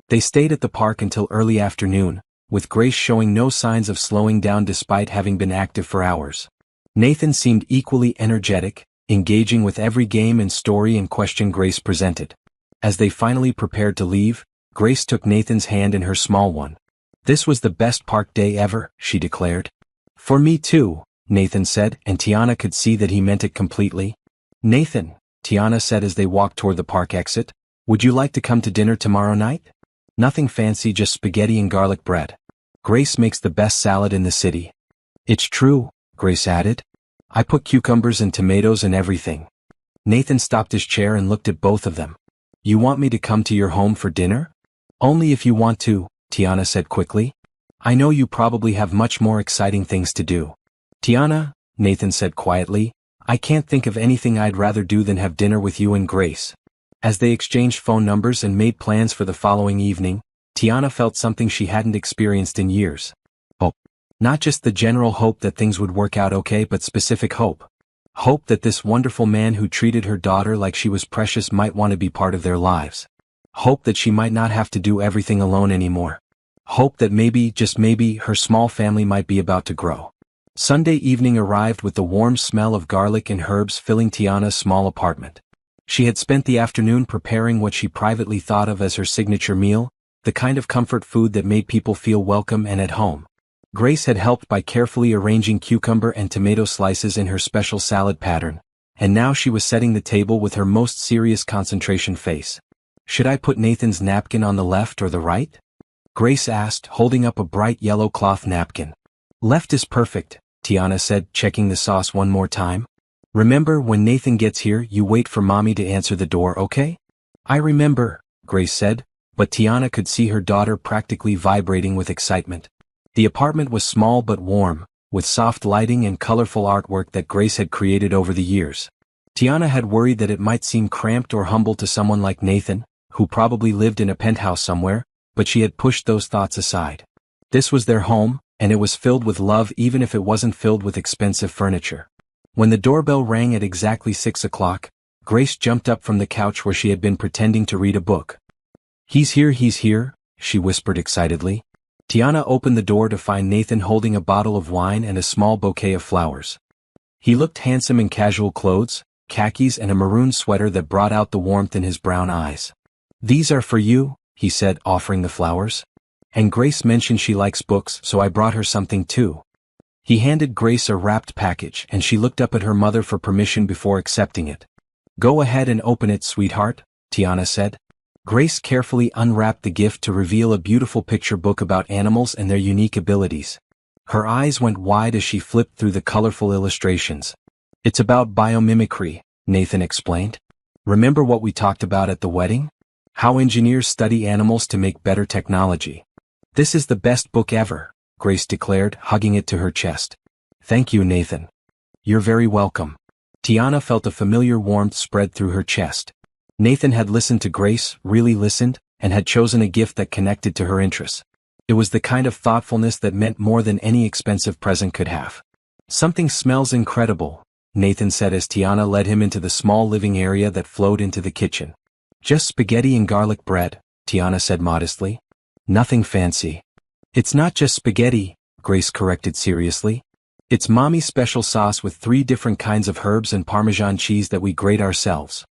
They stayed at the park until early afternoon, with Grace showing no signs of slowing down despite having been active for hours. Nathan seemed equally energetic, engaging with every game and story and question Grace presented. As they finally prepared to leave, Grace took Nathan's hand in her small one. "This was the best park day ever," she declared. "For me too," Nathan said, and Tiana could see that he meant it completely. "Nathan," Tiana said as they walked toward the park exit, "would you like to come to dinner tomorrow night? Nothing fancy, just spaghetti and garlic bread. Grace makes the best salad in the city." "It's true," Grace added. "I put cucumbers and tomatoes and everything." Nathan stopped his chair and looked at both of them. "You want me to come to your home for dinner?" "Only if you want to," Tiana said quickly. "I know you probably have much more exciting things to do." "Tiana," Nathan said quietly, "I can't think of anything I'd rather do than have dinner with you and Grace." As they exchanged phone numbers and made plans for the following evening, Tiana felt something she hadn't experienced in years. Hope. Not just the general hope that things would work out okay, but specific hope. Hope that this wonderful man who treated her daughter like she was precious might want to be part of their lives. Hope that she might not have to do everything alone anymore. Hope that maybe, just maybe, her small family might be about to grow. Sunday evening arrived with the warm smell of garlic and herbs filling Tiana's small apartment. She had spent the afternoon preparing what she privately thought of as her signature meal, the kind of comfort food that made people feel welcome and at home. Grace had helped by carefully arranging cucumber and tomato slices in her special salad pattern, and now she was setting the table with her most serious concentration face. "Should I put Nathan's napkin on the left or the right?" Grace asked, holding up a bright yellow cloth napkin. "Left is perfect," Tiana said, checking the sauce one more time. "Remember, when Nathan gets here, you wait for Mommy to answer the door, okay?" "I remember," Grace said, but Tiana could see her daughter practically vibrating with excitement. The apartment was small but warm, with soft lighting and colorful artwork that Grace had created over the years. Tiana had worried that it might seem cramped or humble to someone like Nathan, who probably lived in a penthouse somewhere, but she had pushed those thoughts aside. This was their home, and it was filled with love even if it wasn't filled with expensive furniture. When the doorbell rang at exactly 6 o'clock, Grace jumped up from the couch where she had been pretending to read a book. He's here," she whispered excitedly. Tiana opened the door to find Nathan holding a bottle of wine and a small bouquet of flowers. He looked handsome in casual clothes, khakis and a maroon sweater that brought out the warmth in his brown eyes. "These are for you," he said, offering the flowers. "And Grace mentioned she likes books, so I brought her something too." He handed Grace a wrapped package, and she looked up at her mother for permission before accepting it. "Go ahead and open it, sweetheart," Tiana said. Grace carefully unwrapped the gift to reveal a beautiful picture book about animals and their unique abilities. Her eyes went wide as she flipped through the colorful illustrations. "It's about biomimicry," Nathan explained. "Remember what we talked about at the wedding? How engineers study animals to make better technology. This is the best book ever," Grace declared, hugging it to her chest. "Thank you, Nathan." "You're very welcome." Tiana felt a familiar warmth spread through her chest. Nathan had listened to Grace, really listened, and had chosen a gift that connected to her interests. It was the kind of thoughtfulness that meant more than any expensive present could have. "Something smells incredible," Nathan said as Tiana led him into the small living area that flowed into the kitchen. "Just spaghetti and garlic bread," Tiana said modestly. "Nothing fancy." "It's not just spaghetti," Grace corrected seriously. "It's Mommy's special sauce with 3 different kinds of herbs and Parmesan cheese that we grate ourselves."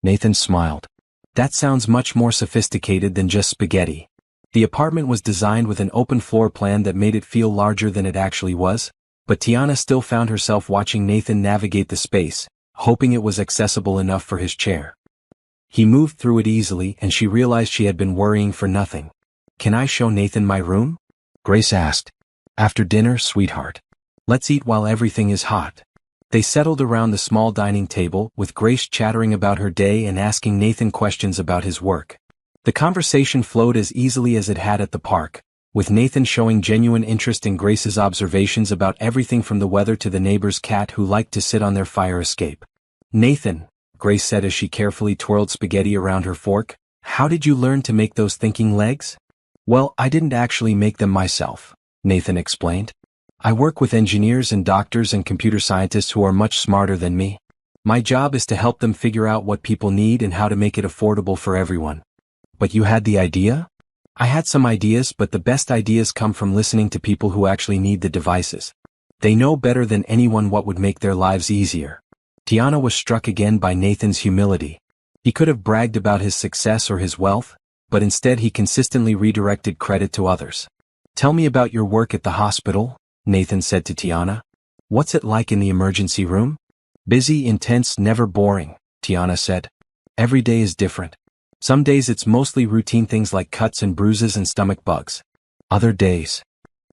Nathan smiled. "That sounds much more sophisticated than just spaghetti." The apartment was designed with an open floor plan that made it feel larger than it actually was, but Tiana still found herself watching Nathan navigate the space, hoping it was accessible enough for his chair. He moved through it easily and she realized she had been worrying for nothing. "Can I show Nathan my room?" Grace asked. "After dinner, sweetheart. Let's eat while everything is hot." They settled around the small dining table, with Grace chattering about her day and asking Nathan questions about his work. The conversation flowed as easily as it had at the park, with Nathan showing genuine interest in Grace's observations about everything from the weather to the neighbor's cat who liked to sit on their fire escape. "Nathan," Grace said as she carefully twirled spaghetti around her fork, "how did you learn to make those thinking legs?" "Well, I didn't actually make them myself," Nathan explained. "I work with engineers and doctors and computer scientists who are much smarter than me. My job is to help them figure out what people need and how to make it affordable for everyone." "But you had the idea?" I had some ideas, but the best ideas come from listening to people who actually need the devices. They know better than anyone what would make their lives easier. Tiana was struck again by Nathan's humility. He could have bragged about his success or his wealth, but instead he consistently redirected credit to others. Tell me about your work at the hospital, Nathan said to Tiana. What's it like in the emergency room? Busy, intense, never boring, Tiana said. Every day is different. Some days it's mostly routine things like cuts and bruises and stomach bugs. Other days.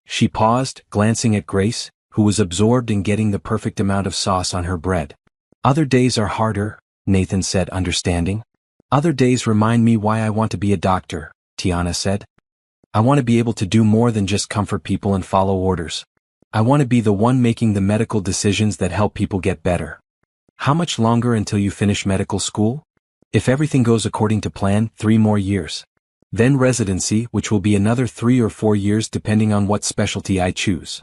She paused, glancing at Grace, who was absorbed in getting the perfect amount of sauce on her bread. Other days are harder, Nathan said, understanding. Other days remind me why I want to be a doctor, Tiana said. I want to be able to do more than just comfort people and follow orders. I want to be the one making the medical decisions that help people get better. How much longer until you finish medical school? If everything goes according to plan, 3 more years. Then residency, which will be another 3 or 4 years depending on what specialty I choose.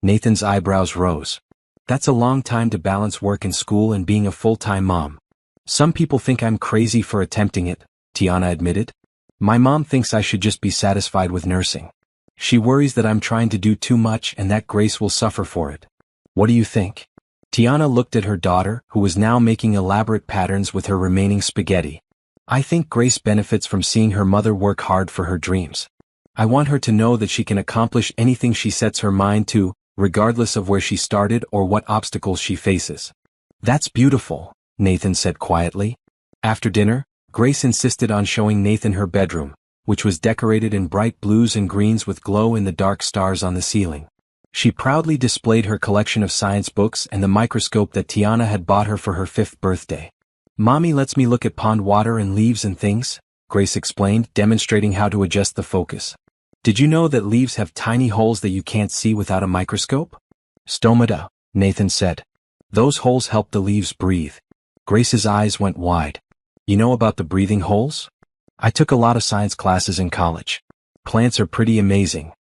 Nathan's eyebrows rose. That's a long time to balance work and school and being a full-time mom. Some people think I'm crazy for attempting it, Tiana admitted. My mom thinks I should just be satisfied with nursing. She worries that I'm trying to do too much and that Grace will suffer for it. What do you think? Tiana looked at her daughter, who was now making elaborate patterns with her remaining spaghetti. I think Grace benefits from seeing her mother work hard for her dreams. I want her to know that she can accomplish anything she sets her mind to, regardless of where she started or what obstacles she faces. That's beautiful, Nathan said quietly. After dinner, Grace insisted on showing Nathan her bedroom, which was decorated in bright blues and greens with glow-in-the-dark stars on the ceiling. She proudly displayed her collection of science books and the microscope that Tiana had bought her for her 5th birthday. Mommy lets me look at pond water and leaves and things, Grace explained, demonstrating how to adjust the focus. Did you know that leaves have tiny holes that you can't see without a microscope? Stomata, Nathan said. Those holes help the leaves breathe. Grace's eyes went wide. You know about the breathing holes? I took a lot of science classes in college. Plants are pretty amazing.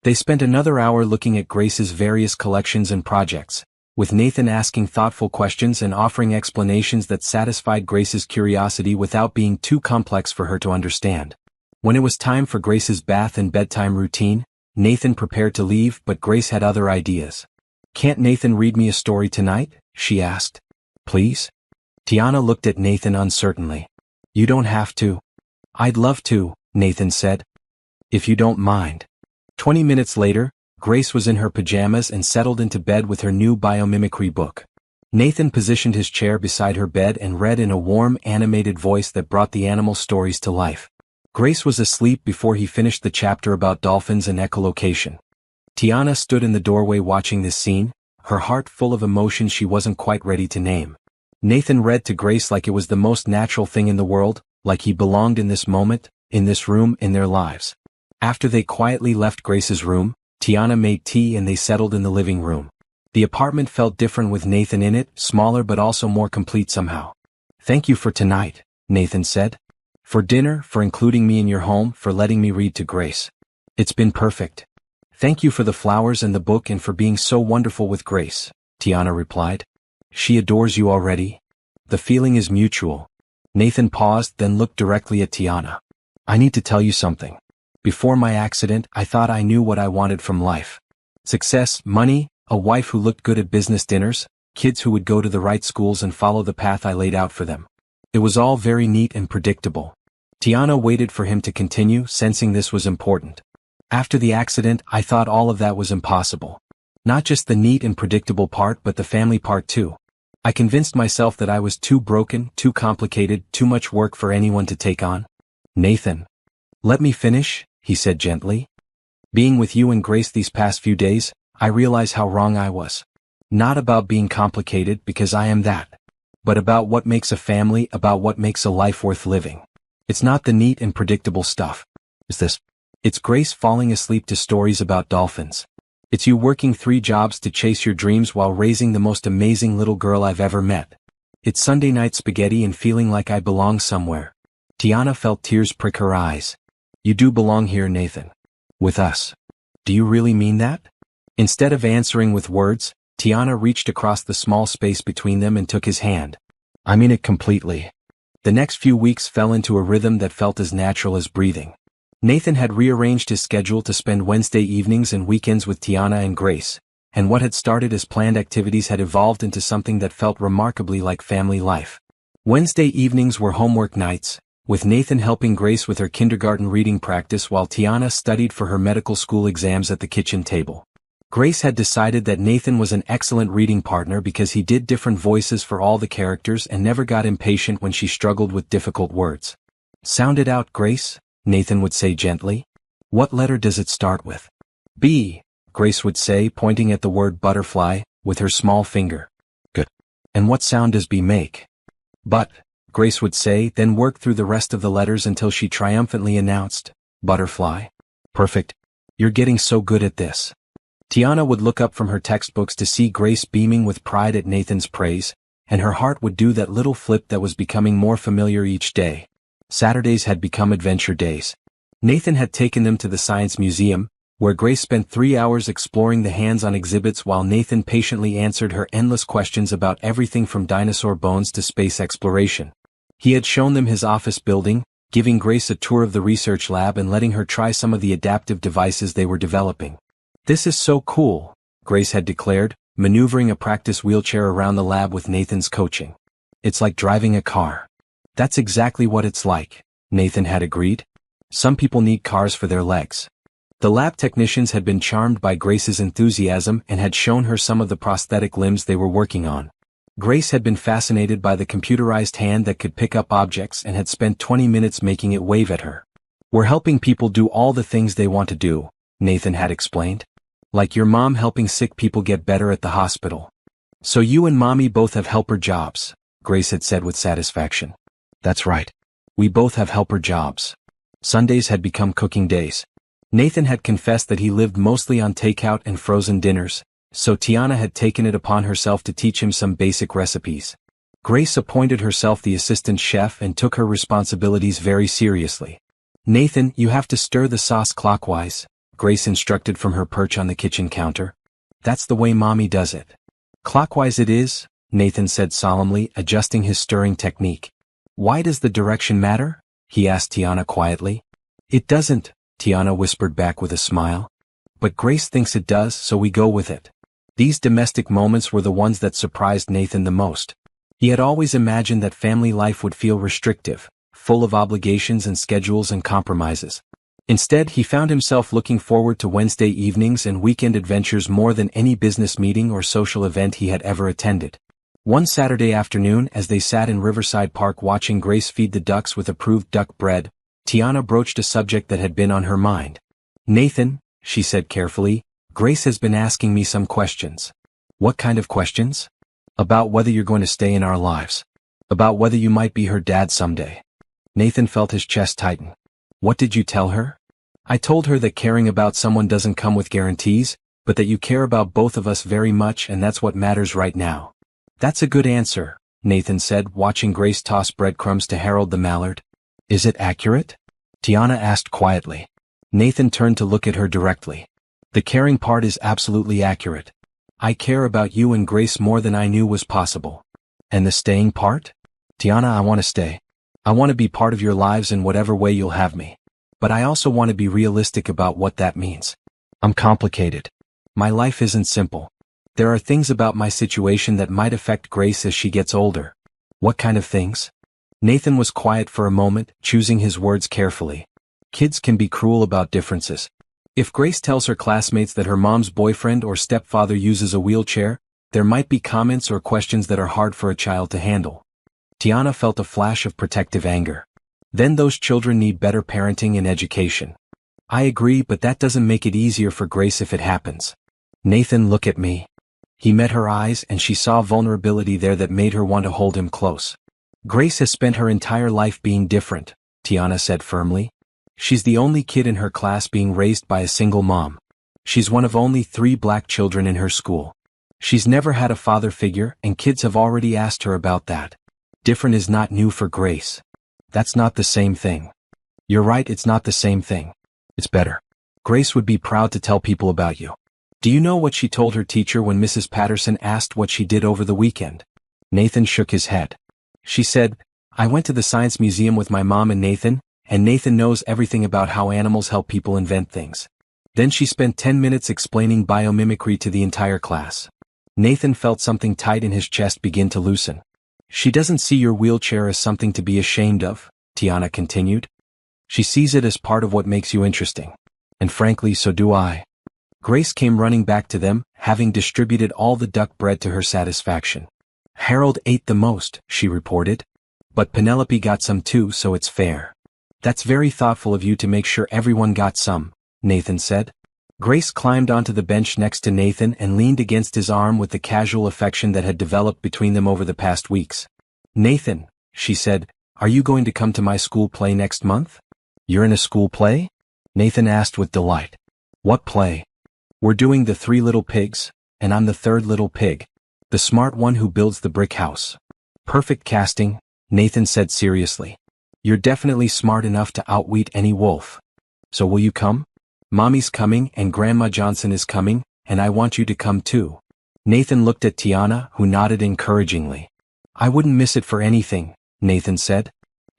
They spent another hour looking at Grace's various collections and projects, with Nathan asking thoughtful questions and offering explanations that satisfied Grace's curiosity without being too complex for her to understand. When it was time for Grace's bath and bedtime routine, Nathan prepared to leave, but Grace had other ideas. Can't Nathan read me a story tonight? She asked. Please? Tiana looked at Nathan uncertainly. You don't have to. I'd love to, Nathan said. If you don't mind. 20 minutes later, Grace was in her pajamas and settled into bed with her new biomimicry book. Nathan positioned his chair beside her bed and read in a warm, animated voice that brought the animal stories to life. Grace was asleep before he finished the chapter about dolphins and echolocation. Tiana stood in the doorway watching this scene, her heart full of emotions she wasn't quite ready to name. Nathan read to Grace like it was the most natural thing in the world, like he belonged in this moment, in this room, in their lives. After they quietly left Grace's room, Tiana made tea and they settled in the living room. The apartment felt different with Nathan in it, smaller but also more complete somehow. Thank you for tonight, Nathan said. For dinner, for including me in your home, for letting me read to Grace. It's been perfect. Thank you for the flowers and the book and for being so wonderful with Grace, Tiana replied. She adores you already. The feeling is mutual. Nathan paused, then looked directly at Tiana. I need to tell you something. Before my accident, I thought I knew what I wanted from life. Success, money, a wife who looked good at business dinners, kids who would go to the right schools and follow the path I laid out for them. It was all very neat and predictable. Tiana waited for him to continue, sensing this was important. After the accident, I thought all of that was impossible. Not just the neat and predictable part, but the family part too. I convinced myself that I was too broken, too complicated, too much work for anyone to take on. Nathan. Let me finish, he said gently. Being with you and Grace these past few days, I realize how wrong I was. Not about being complicated, because I am that. But about what makes a family, about what makes a life worth living. It's not the neat and predictable stuff. It's Grace falling asleep to stories about dolphins. It's you working 3 jobs to chase your dreams while raising the most amazing little girl I've ever met. It's Sunday night spaghetti and feeling like I belong somewhere. Tiana felt tears prick her eyes. You do belong here, Nathan. With us. Do you really mean that? Instead of answering with words, Tiana reached across the small space between them and took his hand. I mean it completely. The next few weeks fell into a rhythm that felt as natural as breathing. Nathan had rearranged his schedule to spend Wednesday evenings and weekends with Tiana and Grace, and what had started as planned activities had evolved into something that felt remarkably like family life. Wednesday evenings were homework nights, with Nathan helping Grace with her kindergarten reading practice while Tiana studied for her medical school exams at the kitchen table. Grace had decided that Nathan was an excellent reading partner because he did different voices for all the characters and never got impatient when she struggled with difficult words. "Sound it out, Grace," Nathan would say gently. "What letter does it start with?" "B," Grace would say, pointing at the word butterfly, with her small finger. "Good. And what sound does B make?" "But," Grace would say, then work through the rest of the letters until she triumphantly announced, "Butterfly." "Perfect. You're getting so good at this." Tiana would look up from her textbooks to see Grace beaming with pride at Nathan's praise, and her heart would do that little flip that was becoming more familiar each day. Saturdays had become adventure days. Nathan had taken them to the Science Museum, where Grace spent 3 hours exploring the hands-on exhibits while Nathan patiently answered her endless questions about everything from dinosaur bones to space exploration. He had shown them his office building, giving Grace a tour of the research lab and letting her try some of the adaptive devices they were developing. "This is so cool," Grace had declared, maneuvering a practice wheelchair around the lab with Nathan's coaching. "It's like driving a car." "That's exactly what it's like," Nathan had agreed. "Some people need cars for their legs." The lab technicians had been charmed by Grace's enthusiasm and had shown her some of the prosthetic limbs they were working on. Grace had been fascinated by the computerized hand that could pick up objects and had spent 20 minutes making it wave at her. "We're helping people do all the things they want to do," Nathan had explained. "Like your mom helping sick people get better at the hospital." "So you and Mommy both have helper jobs," Grace had said with satisfaction. "That's right. We both have helper jobs." Sundays had become cooking days. Nathan had confessed that he lived mostly on takeout and frozen dinners, so Tiana had taken it upon herself to teach him some basic recipes. Grace appointed herself the assistant chef and took her responsibilities very seriously. "Nathan, you have to stir the sauce clockwise," Grace instructed from her perch on the kitchen counter. "That's the way Mommy does it." "Clockwise it is," Nathan said solemnly, adjusting his stirring technique. "Why does the direction matter?" he asked Tiana quietly. "It doesn't," Tiana whispered back with a smile. "But Grace thinks it does, so we go with it." These domestic moments were the ones that surprised Nathan the most. He had always imagined that family life would feel restrictive, full of obligations and schedules and compromises. Instead, he found himself looking forward to Wednesday evenings and weekend adventures more than any business meeting or social event he had ever attended. One Saturday afternoon, as they sat in Riverside Park watching Grace feed the ducks with approved duck bread, Tiana broached a subject that had been on her mind. "Nathan," she said carefully, "Grace has been asking me some questions." "What kind of questions?" "About whether you're going to stay in our lives. About whether you might be her dad someday." Nathan felt his chest tighten. "What did you tell her?" "I told her that caring about someone doesn't come with guarantees, but that you care about both of us very much and that's what matters right now." "That's a good answer," Nathan said, watching Grace toss breadcrumbs to Harold the mallard. "Is it accurate?" Tiana asked quietly. Nathan turned to look at her directly. "The caring part is absolutely accurate. I care about you and Grace more than I knew was possible." "And the staying part?" "Tiana, I want to stay. I want to be part of your lives in whatever way you'll have me. But I also want to be realistic about what that means. I'm complicated. My life isn't simple. There are things about my situation that might affect Grace as she gets older." "What kind of things?" Nathan was quiet for a moment, choosing his words carefully. "Kids can be cruel about differences. If Grace tells her classmates that her mom's boyfriend or stepfather uses a wheelchair, there might be comments or questions that are hard for a child to handle." Tiana felt a flash of protective anger. "Then those children need better parenting and education." "I agree, but that doesn't make it easier for Grace if it happens." "Nathan, look at me." He met her eyes and she saw vulnerability there that made her want to hold him close. "Grace has spent her entire life being different," Tiana said firmly. "She's the only kid in her class being raised by a single mom. She's one of only 3 black children in her school. She's never had a father figure and kids have already asked her about that. Different is not new for Grace." "That's not the same thing." "You're right, it's not the same thing. It's better. Grace would be proud to tell people about you." "Do you know what she told her teacher when Mrs. Patterson asked what she did over the weekend?" Nathan shook his head. "She said, 'I went to the Science Museum with my mom and Nathan, and Nathan knows everything about how animals help people invent things. Then she spent 10 minutes explaining biomimicry to the entire class. Nathan felt something tight in his chest begin to loosen. She doesn't see your wheelchair as something to be ashamed of, Tiana continued. She sees it as part of what makes you interesting. And frankly, so do I. Grace came running back to them, having distributed all the duck bread to her satisfaction. Harold ate the most, she reported. But Penelope got some too, so it's fair. That's very thoughtful of you to make sure everyone got some, Nathan said. Grace climbed onto the bench next to Nathan and leaned against his arm with the casual affection that had developed between them over the past weeks. Nathan, she said, are you going to come to my school play next month? You're in a school play? Nathan asked with delight. What play? We're doing The Three Little Pigs, and I'm the third little pig. The smart one who builds the brick house. Perfect casting, Nathan said seriously. You're definitely smart enough to outwit any wolf. So will you come? Mommy's coming and Grandma Johnson is coming, and I want you to come too. Nathan looked at Tiana, who nodded encouragingly. I wouldn't miss it for anything, Nathan said.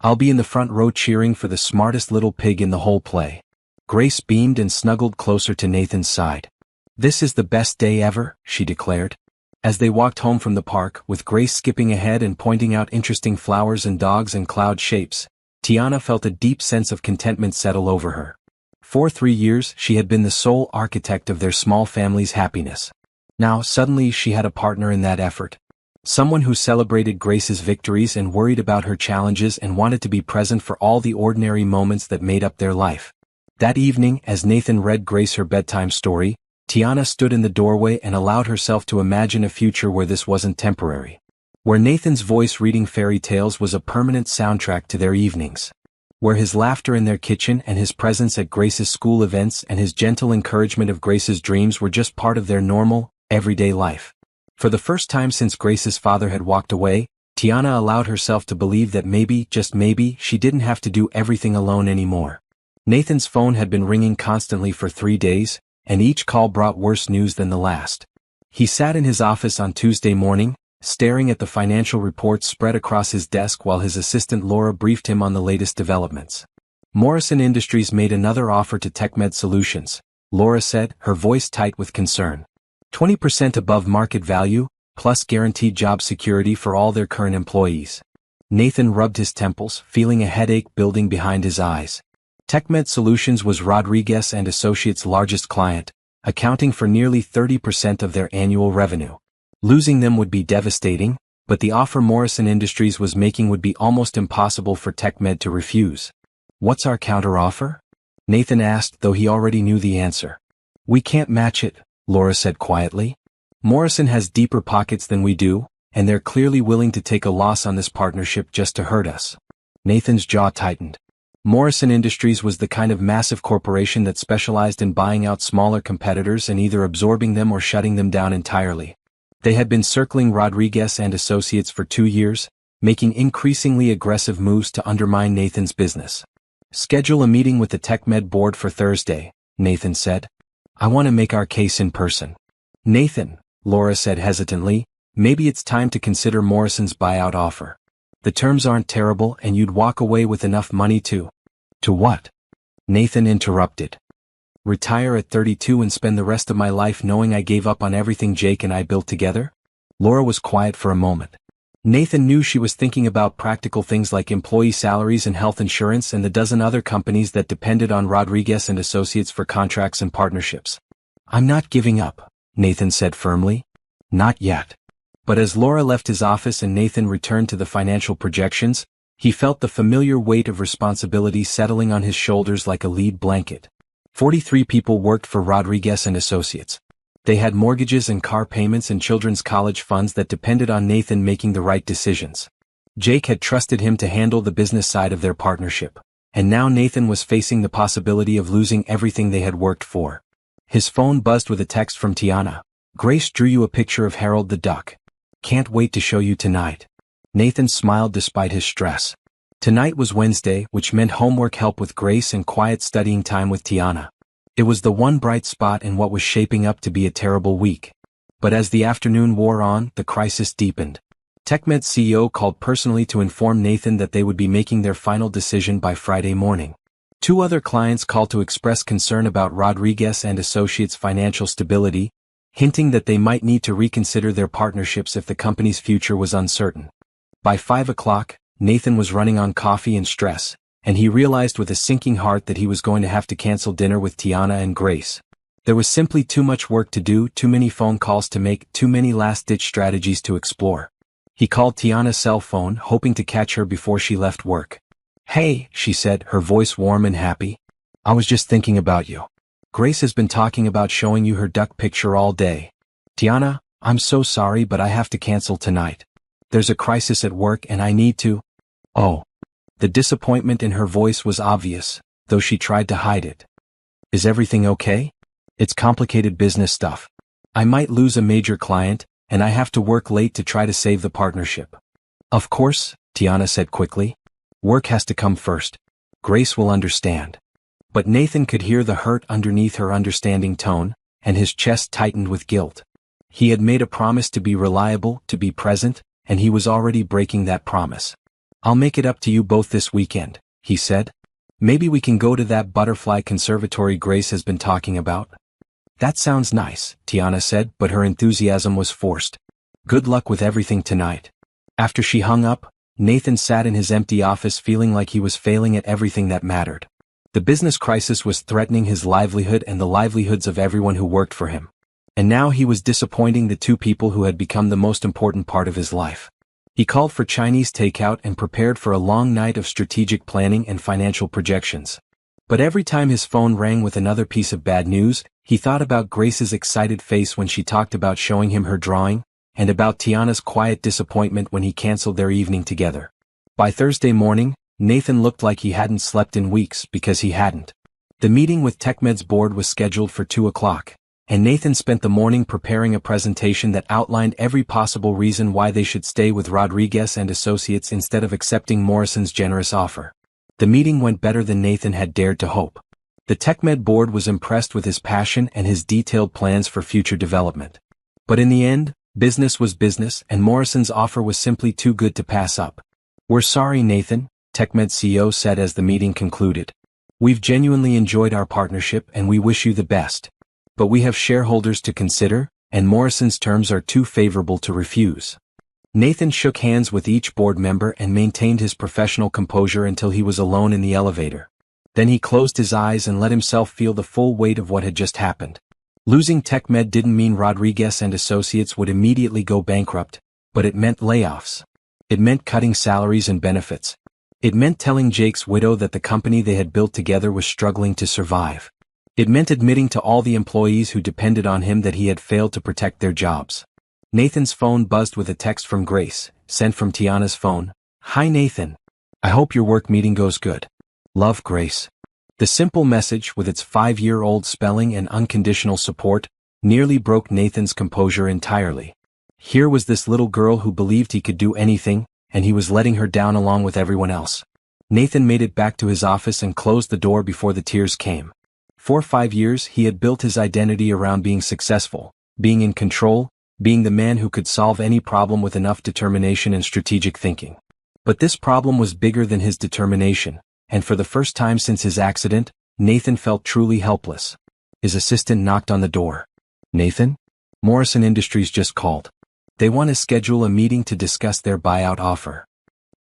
I'll be in the front row cheering for the smartest little pig in the whole play. Grace beamed and snuggled closer to Nathan's side. This is the best day ever, she declared. As they walked home from the park, with Grace skipping ahead and pointing out interesting flowers and dogs and cloud shapes, Tiana felt a deep sense of contentment settle over her. For 3 years she had been the sole architect of their small family's happiness. Now suddenly she had a partner in that effort. Someone who celebrated Grace's victories and worried about her challenges and wanted to be present for all the ordinary moments that made up their life. That evening, as Nathan read Grace her bedtime story, Tiana stood in the doorway and allowed herself to imagine a future where this wasn't temporary. Where Nathan's voice reading fairy tales was a permanent soundtrack to their evenings. Where his laughter in their kitchen and his presence at Grace's school events and his gentle encouragement of Grace's dreams were just part of their normal, everyday life. For the first time since Grace's father had walked away, Tiana allowed herself to believe that maybe, just maybe, she didn't have to do everything alone anymore. Nathan's phone had been ringing constantly for 3 days, and each call brought worse news than the last. He sat in his office on Tuesday morning, staring at the financial reports spread across his desk while his assistant Laura briefed him on the latest developments. Morrison Industries made another offer to TechMed Solutions, Laura said, her voice tight with concern. 20% above market value, plus guaranteed job security for all their current employees. Nathan rubbed his temples, feeling a headache building behind his eyes. TechMed Solutions was Rodriguez and Associates' largest client, accounting for nearly 30% of their annual revenue. Losing them would be devastating, but the offer Morrison Industries was making would be almost impossible for TechMed to refuse. What's our counteroffer? Nathan asked, though he already knew the answer. We can't match it, Laura said quietly. Morrison has deeper pockets than we do, and they're clearly willing to take a loss on this partnership just to hurt us. Nathan's jaw tightened. Morrison Industries was the kind of massive corporation that specialized in buying out smaller competitors and either absorbing them or shutting them down entirely. They had been circling Rodriguez and Associates for 2 years, making increasingly aggressive moves to undermine Nathan's business. Schedule a meeting with the TechMed board for Thursday, Nathan said. I want to make our case in person. Nathan, Laura said hesitantly, maybe it's time to consider Morrison's buyout offer. The terms aren't terrible and you'd walk away with enough money to what? Nathan interrupted. Retire at 32 and spend the rest of my life knowing I gave up on everything Jake and I built together? Laura was quiet for a moment. Nathan knew she was thinking about practical things like employee salaries and health insurance and the dozen other companies that depended on Rodriguez and Associates for contracts and partnerships. I'm not giving up, Nathan said firmly. Not yet. But as Laura left his office and Nathan returned to the financial projections, he felt the familiar weight of responsibility settling on his shoulders like a lead blanket. 43 people worked for Rodriguez and Associates. They had mortgages and car payments and children's college funds that depended on Nathan making the right decisions. Jake had trusted him to handle the business side of their partnership, and now Nathan was facing the possibility of losing everything they had worked for. His phone buzzed with a text from Tiana. Grace drew you a picture of Harold the duck. Can't wait to show you tonight. Nathan smiled despite his stress. Tonight was Wednesday, which meant homework help with Grace and quiet studying time with Tiana. It was the one bright spot in what was shaping up to be a terrible week. But as the afternoon wore on, the crisis deepened. TechMed's CEO called personally to inform Nathan that they would be making their final decision by Friday morning. 2 other clients called to express concern about Rodriguez and Associates' financial stability, hinting that they might need to reconsider their partnerships if the company's future was uncertain. By 5 o'clock, Nathan was running on coffee and stress, and he realized with a sinking heart that he was going to have to cancel dinner with Tiana and Grace. There was simply too much work to do, too many phone calls to make, too many last-ditch strategies to explore. He called Tiana's cell phone, hoping to catch her before she left work. "Hey," she said, her voice warm and happy. "I was just thinking about you. Grace has been talking about showing you her duck picture all day. Tiana, I'm so sorry but I have to cancel tonight. There's a crisis at work and I need to." "Oh." The disappointment in her voice was obvious, though she tried to hide it. "Is everything okay? It's complicated business stuff. I might lose a major client, and I have to work late to try to save the partnership." "Of course," Tiana said quickly. "Work has to come first. Grace will understand." But Nathan could hear the hurt underneath her understanding tone, and his chest tightened with guilt. He had made a promise to be reliable, to be present, and he was already breaking that promise. "I'll make it up to you both this weekend," he said. "Maybe we can go to that butterfly conservatory Grace has been talking about." "That sounds nice," Tiana said, but her enthusiasm was forced. "Good luck with everything tonight." After she hung up, Nathan sat in his empty office feeling like he was failing at everything that mattered. The business crisis was threatening his livelihood and the livelihoods of everyone who worked for him. And now he was disappointing the 2 people who had become the most important part of his life. He called for Chinese takeout and prepared for a long night of strategic planning and financial projections. But every time his phone rang with another piece of bad news, he thought about Grace's excited face when she talked about showing him her drawing, and about Tiana's quiet disappointment when he canceled their evening together. By Thursday morning, Nathan looked like he hadn't slept in weeks because he hadn't. The meeting with TechMed's board was scheduled for 2 o'clock, and Nathan spent the morning preparing a presentation that outlined every possible reason why they should stay with Rodriguez and Associates instead of accepting Morrison's generous offer. The meeting went better than Nathan had dared to hope. The TechMed board was impressed with his passion and his detailed plans for future development. But in the end, business was business and Morrison's offer was simply too good to pass up. "We're sorry, Nathan," TechMed's CEO said as the meeting concluded. "We've genuinely enjoyed our partnership and we wish you the best. But we have shareholders to consider, and Morrison's terms are too favorable to refuse." Nathan shook hands with each board member and maintained his professional composure until he was alone in the elevator. Then he closed his eyes and let himself feel the full weight of what had just happened. Losing TechMed didn't mean Rodriguez and Associates would immediately go bankrupt, but it meant layoffs. It meant cutting salaries and benefits. It meant telling Jake's widow that the company they had built together was struggling to survive. It meant admitting to all the employees who depended on him that he had failed to protect their jobs. Nathan's phone buzzed with a text from Grace, sent from Tiana's phone. "Hi Nathan. I hope your work meeting goes good. Love, Grace." The simple message, with its 5-year-old spelling and unconditional support, nearly broke Nathan's composure entirely. Here was this little girl who believed he could do anything, and he was letting her down along with everyone else. Nathan made it back to his office and closed the door before the tears came. For 5 years he had built his identity around being successful, being in control, being the man who could solve any problem with enough determination and strategic thinking. But this problem was bigger than his determination, and for the first time since his accident, Nathan felt truly helpless. His assistant knocked on the door. "Nathan? Morrison Industries just called. They want to schedule a meeting to discuss their buyout offer."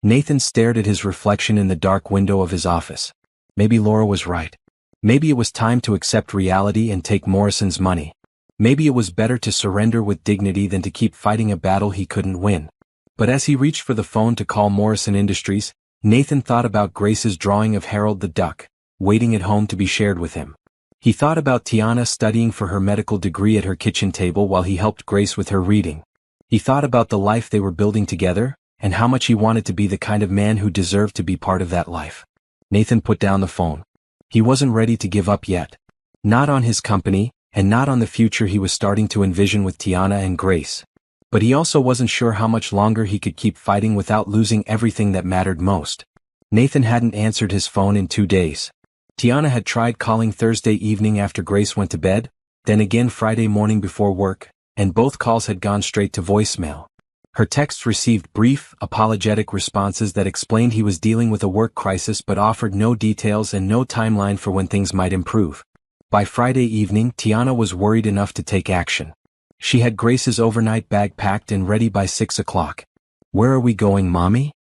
Nathan stared at his reflection in the dark window of his office. Maybe Laura was right. Maybe it was time to accept reality and take Morrison's money. Maybe it was better to surrender with dignity than to keep fighting a battle he couldn't win. But as he reached for the phone to call Morrison Industries, Nathan thought about Grace's drawing of Harold the Duck, waiting at home to be shared with him. He thought about Tiana studying for her medical degree at her kitchen table while he helped Grace with her reading. He thought about the life they were building together, and how much he wanted to be the kind of man who deserved to be part of that life. Nathan put down the phone. He wasn't ready to give up yet. Not on his company, and not on the future he was starting to envision with Tiana and Grace. But he also wasn't sure how much longer he could keep fighting without losing everything that mattered most. Nathan hadn't answered his phone in 2 days. Tiana had tried calling Thursday evening after Grace went to bed, then again Friday morning before work, and both calls had gone straight to voicemail. Her texts received brief, apologetic responses that explained he was dealing with a work crisis but offered no details and no timeline for when things might improve. By Friday evening, Tiana was worried enough to take action. She had Grace's overnight bag packed and ready by 6 o'clock. "Where are we going, Mommy?"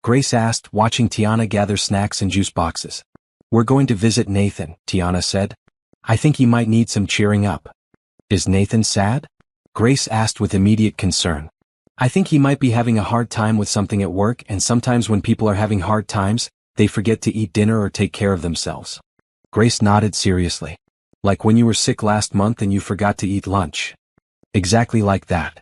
Grace asked, watching Tiana gather snacks and juice boxes. "We're going to visit Nathan," Tiana said. "I think he might need some cheering up." "Is Nathan sad?" Grace asked with immediate concern. "I think he might be having a hard time with something at work, and sometimes when people are having hard times, they forget to eat dinner or take care of themselves." Grace nodded seriously. "Like when you were sick last month and you forgot to eat lunch." Exactly like that.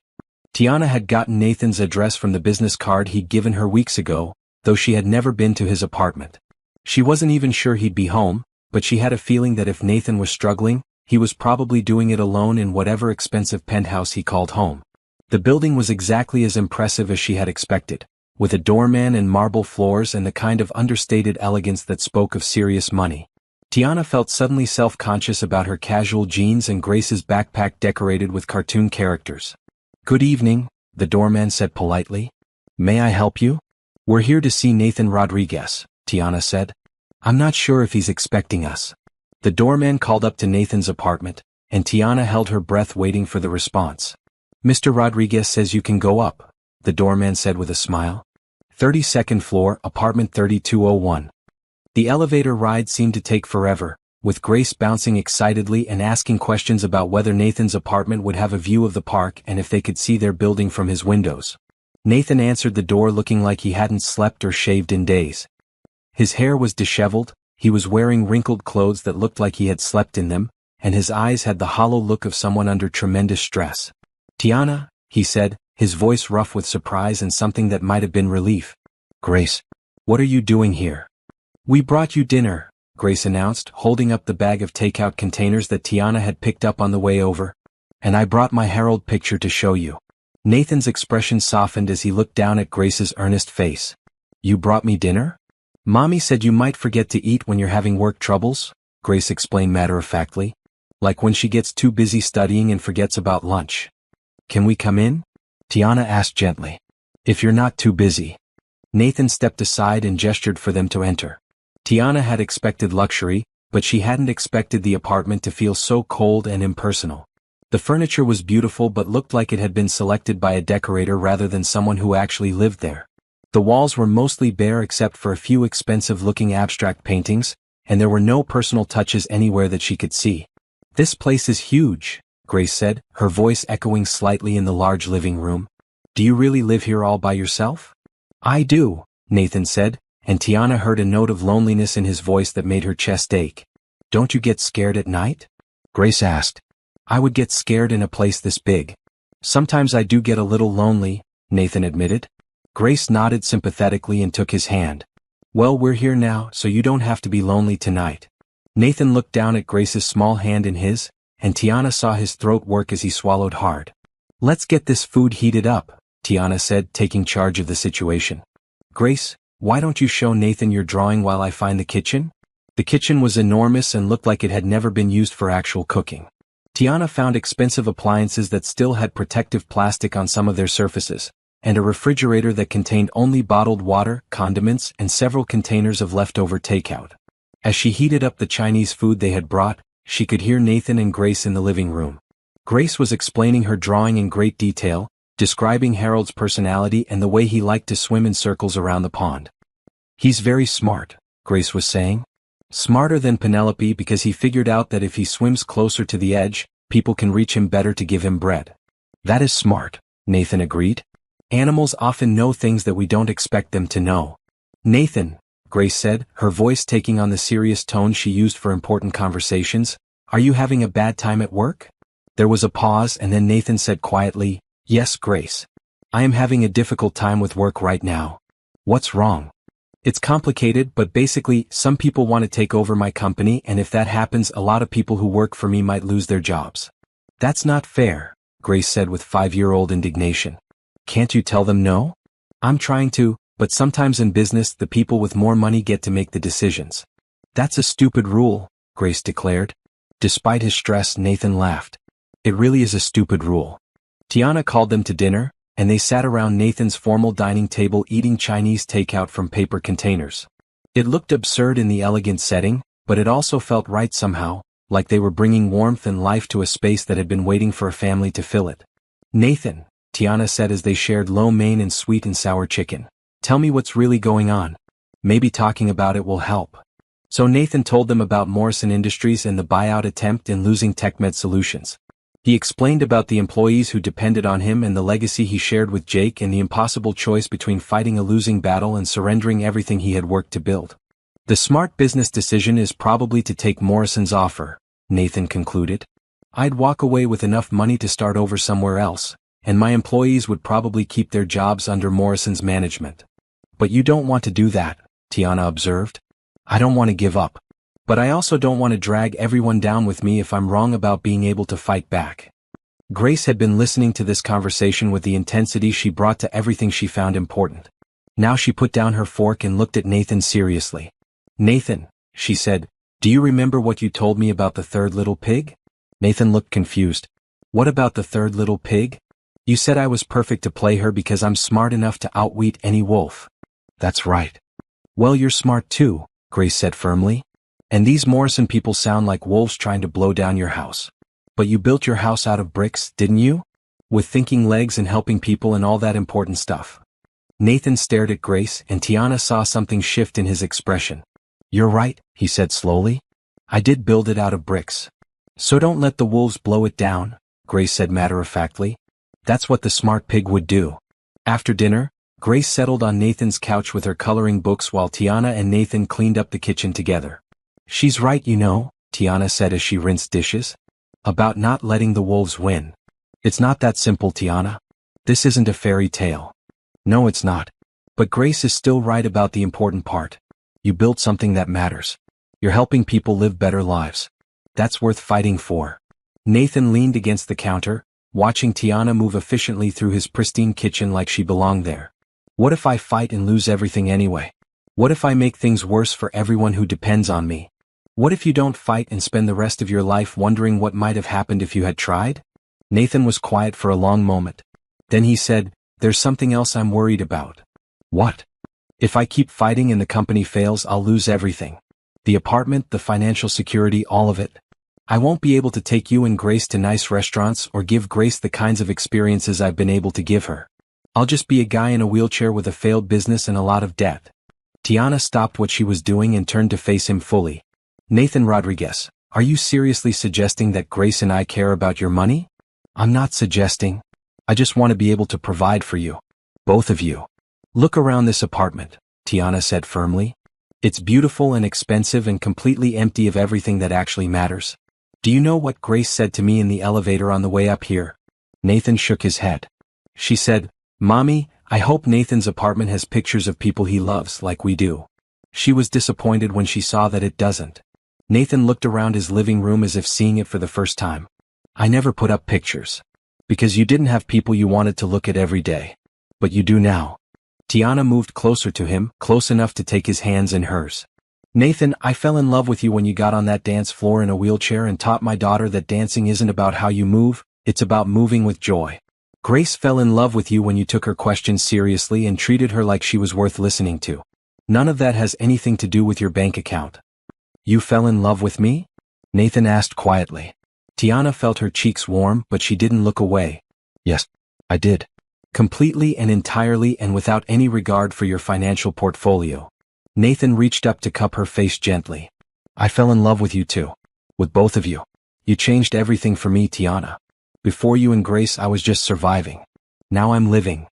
Tiana had gotten Nathan's address from the business card he'd given her weeks ago, though she had never been to his apartment. She wasn't even sure he'd be home, but she had a feeling that if Nathan was struggling, he was probably doing it alone in whatever expensive penthouse he called home. The building was exactly as impressive as she had expected, with a doorman and marble floors and the kind of understated elegance that spoke of serious money. Tiana felt suddenly self-conscious about her casual jeans and Grace's backpack decorated with cartoon characters. "Good evening," the doorman said politely. "May I help you?" "We're here to see Nathan Rodriguez," Tiana said. "I'm not sure if he's expecting us." The doorman called up to Nathan's apartment, and Tiana held her breath waiting for the response. "Mr. Rodriguez says you can go up," the doorman said with a smile. 32nd floor, apartment 3201. The elevator ride seemed to take forever, with Grace bouncing excitedly and asking questions about whether Nathan's apartment would have a view of the park and if they could see their building from his windows. Nathan answered the door looking like he hadn't slept or shaved in days. His hair was disheveled, he was wearing wrinkled clothes that looked like he had slept in them, and his eyes had the hollow look of someone under tremendous stress. "Tiana," he said, his voice rough with surprise and something that might have been relief. "Grace, what are you doing here?" "We brought you dinner," Grace announced, holding up the bag of takeout containers that Tiana had picked up on the way over. "And I brought my Harold picture to show you." Nathan's expression softened as he looked down at Grace's earnest face. "You brought me dinner?" "Mommy said you might forget to eat when you're having work troubles," Grace explained matter-of-factly. "Like when she gets too busy studying and forgets about lunch." "Can we come in?" Tiana asked gently. "If you're not too busy." Nathan stepped aside and gestured for them to enter. Tiana had expected luxury, but she hadn't expected the apartment to feel so cold and impersonal. The furniture was beautiful but looked like it had been selected by a decorator rather than someone who actually lived there. The walls were mostly bare except for a few expensive-looking abstract paintings, and there were no personal touches anywhere that she could see. "This place is huge," Grace said, her voice echoing slightly in the large living room. "Do you really live here all by yourself?" "I do," Nathan said, and Tiana heard a note of loneliness in his voice that made her chest ache. "Don't you get scared at night?" Grace asked. "I would get scared in a place this big." "Sometimes I do get a little lonely," Nathan admitted. Grace nodded sympathetically and took his hand. "Well, we're here now, so you don't have to be lonely tonight." Nathan looked down at Grace's small hand in his, and Tiana saw his throat work as he swallowed hard. "Let's get this food heated up," Tiana said, taking charge of the situation. "Grace, why don't you show Nathan your drawing while I find the kitchen?" The kitchen was enormous and looked like it had never been used for actual cooking. Tiana found expensive appliances that still had protective plastic on some of their surfaces, and a refrigerator that contained only bottled water, condiments, and several containers of leftover takeout. As she heated up the Chinese food they had brought, she could hear Nathan and Grace in the living room. Grace was explaining her drawing in great detail, describing Harold's personality and the way he liked to swim in circles around the pond. "He's very smart," Grace was saying. "Smarter than Penelope because he figured out that if he swims closer to the edge, people can reach him better to give him bread." "That is smart," Nathan agreed. "Animals often know things that we don't expect them to know." "Nathan," Grace said, her voice taking on the serious tone she used for important conversations, "are you having a bad time at work?" There was a pause and then Nathan said quietly, "Yes, Grace. I am having a difficult time with work right now." "What's wrong?" "It's complicated, but basically, some people want to take over my company, and if that happens, a lot of people who work for me might lose their jobs." "That's not fair," Grace said with 5-year-old indignation. "Can't you tell them no?" "I'm trying to, but sometimes in business the people with more money get to make the decisions." "That's a stupid rule," Grace declared. Despite his stress, Nathan laughed. "It really is a stupid rule." Tiana called them to dinner, and they sat around Nathan's formal dining table eating Chinese takeout from paper containers. It looked absurd in the elegant setting, but it also felt right somehow, like they were bringing warmth and life to a space that had been waiting for a family to fill it. "Nathan," Tiana said as they shared lo mein and sweet and sour chicken. "Tell me what's really going on. Maybe talking about it will help." So Nathan told them about Morrison Industries and the buyout attempt and losing TechMed Solutions. He explained about the employees who depended on him and the legacy he shared with Jake and the impossible choice between fighting a losing battle and surrendering everything he had worked to build. "The smart business decision is probably to take Morrison's offer," Nathan concluded. "I'd walk away with enough money to start over somewhere else, and my employees would probably keep their jobs under Morrison's management." "But you don't want to do that," Tiana observed. "I don't want to give up. But I also don't want to drag everyone down with me if I'm wrong about being able to fight back." Grace had been listening to this conversation with the intensity she brought to everything she found important. Now she put down her fork and looked at Nathan seriously. "Nathan," she said, "do you remember what you told me about the third little pig?" Nathan looked confused. "What about the third little pig?" "You said I was perfect to play her because I'm smart enough to outwit any wolf." "That's right." "Well, you're smart too," Grace said firmly. "And these Morrison people sound like wolves trying to blow down your house. But you built your house out of bricks, didn't you? With thinking legs and helping people and all that important stuff." Nathan stared at Grace and Tiana saw something shift in his expression. "You're right," he said slowly. "I did build it out of bricks. So don't let the wolves blow it down," Grace said matter-of-factly. "That's what the smart pig would do." After dinner, Grace settled on Nathan's couch with her coloring books while Tiana and Nathan cleaned up the kitchen together. "She's right, you know," Tiana said as she rinsed dishes. "About not letting the wolves win. It's not that simple, Tiana. This isn't a fairy tale." "No, it's not. But Grace is still right about the important part. You built something that matters. You're helping people live better lives. That's worth fighting for." Nathan leaned against the counter, watching Tiana move efficiently through his pristine kitchen like she belonged there. "What if I fight and lose everything anyway? What if I make things worse for everyone who depends on me? What if you don't fight and spend the rest of your life wondering what might have happened if you had tried?" Nathan was quiet for a long moment. Then he said, "There's something else I'm worried about." "What?" "If I keep fighting and the company fails, I'll lose everything. The apartment, the financial security, all of it. I won't be able to take you and Grace to nice restaurants or give Grace the kinds of experiences I've been able to give her. I'll just be a guy in a wheelchair with a failed business and a lot of debt." Tiana stopped what she was doing and turned to face him fully. "Nathan Rodriguez, are you seriously suggesting that Grace and I care about your money?" "I'm not suggesting. I just want to be able to provide for you. Both of you. Look around this apartment," Tiana said firmly. "It's beautiful and expensive and completely empty of everything that actually matters. Do you know what Grace said to me in the elevator on the way up here?" Nathan shook his head. "She said, 'Mommy, I hope Nathan's apartment has pictures of people he loves like we do.' She was disappointed when she saw that it doesn't." Nathan looked around his living room as if seeing it for the first time. "I never put up pictures. Because you didn't have people you wanted to look at every day. But you do now." Tiana moved closer to him, close enough to take his hands in hers. "Nathan, I fell in love with you when you got on that dance floor in a wheelchair and taught my daughter that dancing isn't about how you move, it's about moving with joy. Grace fell in love with you when you took her questions seriously and treated her like she was worth listening to. None of that has anything to do with your bank account." "You fell in love with me?" Nathan asked quietly. Tiana felt her cheeks warm, but she didn't look away. "Yes, I did. Completely and entirely and without any regard for your financial portfolio." Nathan reached up to cup her face gently. "I fell in love with you too. With both of you. You changed everything for me, Tiana. Before you and Grace, I was just surviving. Now I'm living.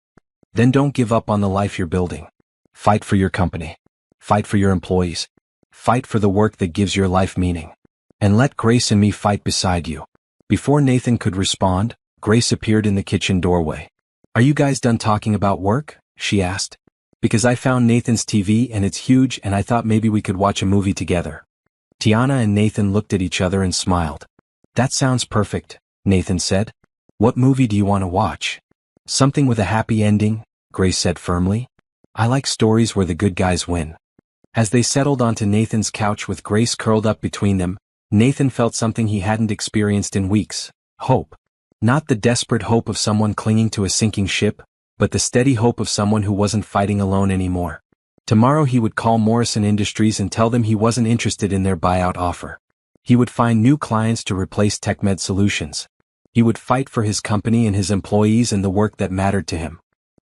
Then don't give up on the life you're building. Fight for your company. Fight for your employees. Fight for the work that gives your life meaning. And let Grace and me fight beside you." Before Nathan could respond, Grace appeared in the kitchen doorway. "Are you guys done talking about work?" she asked. "Because I found Nathan's TV and it's huge and I thought maybe we could watch a movie together." Tiana and Nathan looked at each other and smiled. "That sounds perfect," Nathan said. "What movie do you want to watch?" "Something with a happy ending," Grace said firmly. "I like stories where the good guys win." As they settled onto Nathan's couch with Grace curled up between them, Nathan felt something he hadn't experienced in weeks: hope. Not the desperate hope of someone clinging to a sinking ship, but the steady hope of someone who wasn't fighting alone anymore. Tomorrow he would call Morrison Industries and tell them he wasn't interested in their buyout offer. He would find new clients to replace TechMed Solutions. He would fight for his company and his employees and the work that mattered to him.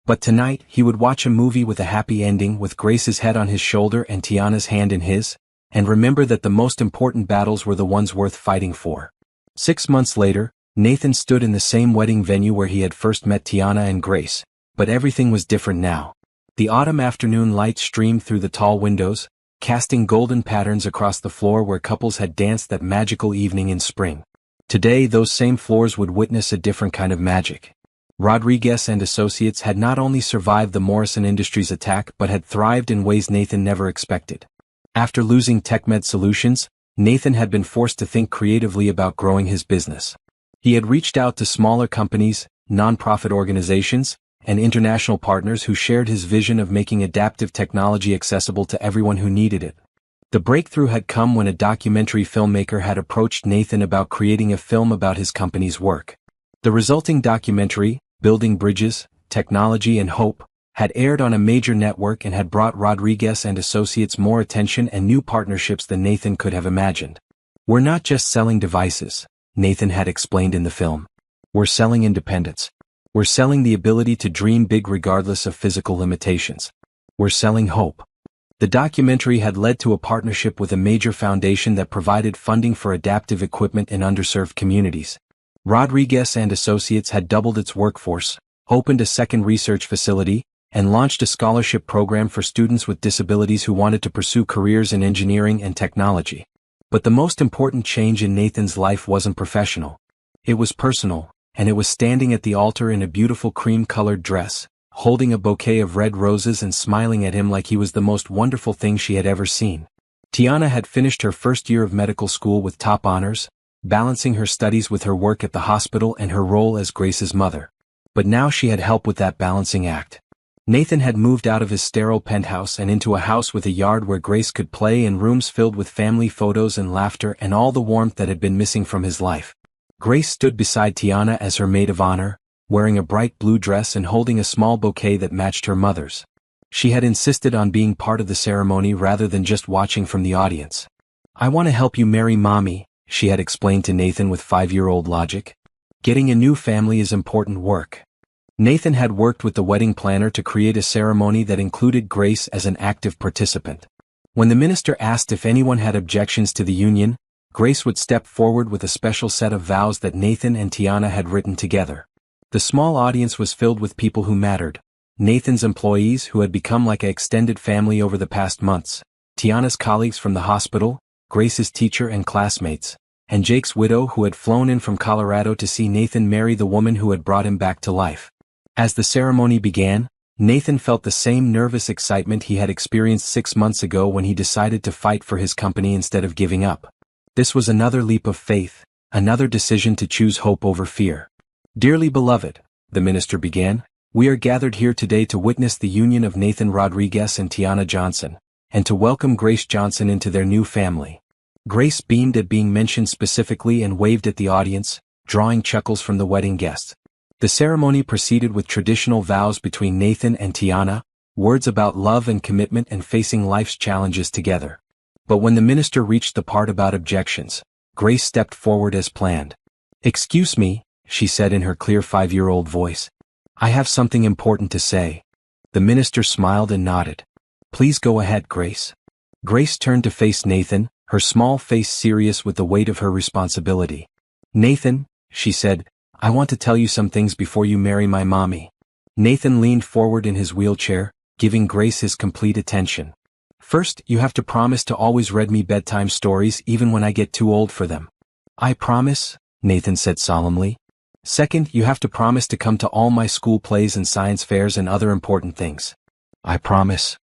But tonight, he would watch a movie with a happy ending with Grace's head on his shoulder and Tiana's hand in his, and remember that the most important battles were the ones worth fighting for. 6 months later, Nathan stood in the same wedding venue where he had first met Tiana and Grace, but everything was different now. The autumn afternoon light streamed through the tall windows, casting golden patterns across the floor where couples had danced that magical evening in spring. Today those same floors would witness a different kind of magic. Rodriguez and Associates had not only survived the Morrison Industries attack but had thrived in ways Nathan never expected. After losing TechMed Solutions, Nathan had been forced to think creatively about growing his business. He had reached out to smaller companies, nonprofit organizations, and international partners who shared his vision of making adaptive technology accessible to everyone who needed it. The breakthrough had come when a documentary filmmaker had approached Nathan about creating a film about his company's work. The resulting documentary, Building Bridges, Technology and Hope, had aired on a major network and had brought Rodriguez and Associates more attention and new partnerships than Nathan could have imagined. "We're not just selling devices," Nathan had explained in the film. "We're selling independence. We're selling the ability to dream big regardless of physical limitations. We're selling hope." The documentary had led to a partnership with a major foundation that provided funding for adaptive equipment in underserved communities. Rodriguez and Associates had doubled its workforce, opened a second research facility, and launched a scholarship program for students with disabilities who wanted to pursue careers in engineering and technology. But the most important change in Nathan's life wasn't professional. It was personal, and it was standing at the altar in a beautiful cream-colored dress, holding a bouquet of red roses and smiling at him like he was the most wonderful thing she had ever seen. Tiana had finished her first year of medical school with top honors, balancing her studies with her work at the hospital and her role as Grace's mother. But now she had help with that balancing act. Nathan had moved out of his sterile penthouse and into a house with a yard where Grace could play and rooms filled with family photos and laughter and all the warmth that had been missing from his life. Grace stood beside Tiana as her maid of honor, wearing a bright blue dress and holding a small bouquet that matched her mother's. She had insisted on being part of the ceremony rather than just watching from the audience. "I want to help you marry Mommy," she had explained to Nathan with 5-year-old logic. "Getting a new family is important work." Nathan had worked with the wedding planner to create a ceremony that included Grace as an active participant. When the minister asked if anyone had objections to the union, Grace would step forward with a special set of vows that Nathan and Tiana had written together. The small audience was filled with people who mattered. Nathan's employees who had become like an extended family over the past months, Tiana's colleagues from the hospital, Grace's teacher and classmates, and Jake's widow who had flown in from Colorado to see Nathan marry the woman who had brought him back to life. As the ceremony began, Nathan felt the same nervous excitement he had experienced 6 months ago when he decided to fight for his company instead of giving up. This was another leap of faith, another decision to choose hope over fear. "Dearly beloved," the minister began, "we are gathered here today to witness the union of Nathan Rodriguez and Tiana Johnson, and to welcome Grace Johnson into their new family." Grace beamed at being mentioned specifically and waved at the audience, drawing chuckles from the wedding guests. The ceremony proceeded with traditional vows between Nathan and Tiana, words about love and commitment and facing life's challenges together. But when the minister reached the part about objections, Grace stepped forward as planned. "Excuse me," she said in her clear 5-year-old voice. "I have something important to say." The minister smiled and nodded. "Please go ahead, Grace." Grace turned to face Nathan, her small face serious with the weight of her responsibility. "Nathan," she said, "I want to tell you some things before you marry my mommy." Nathan leaned forward in his wheelchair, giving Grace his complete attention. "First, you have to promise to always read me bedtime stories even when I get too old for them." "I promise," Nathan said solemnly. "Second, you have to promise to come to all my school plays and science fairs and other important things." "I promise."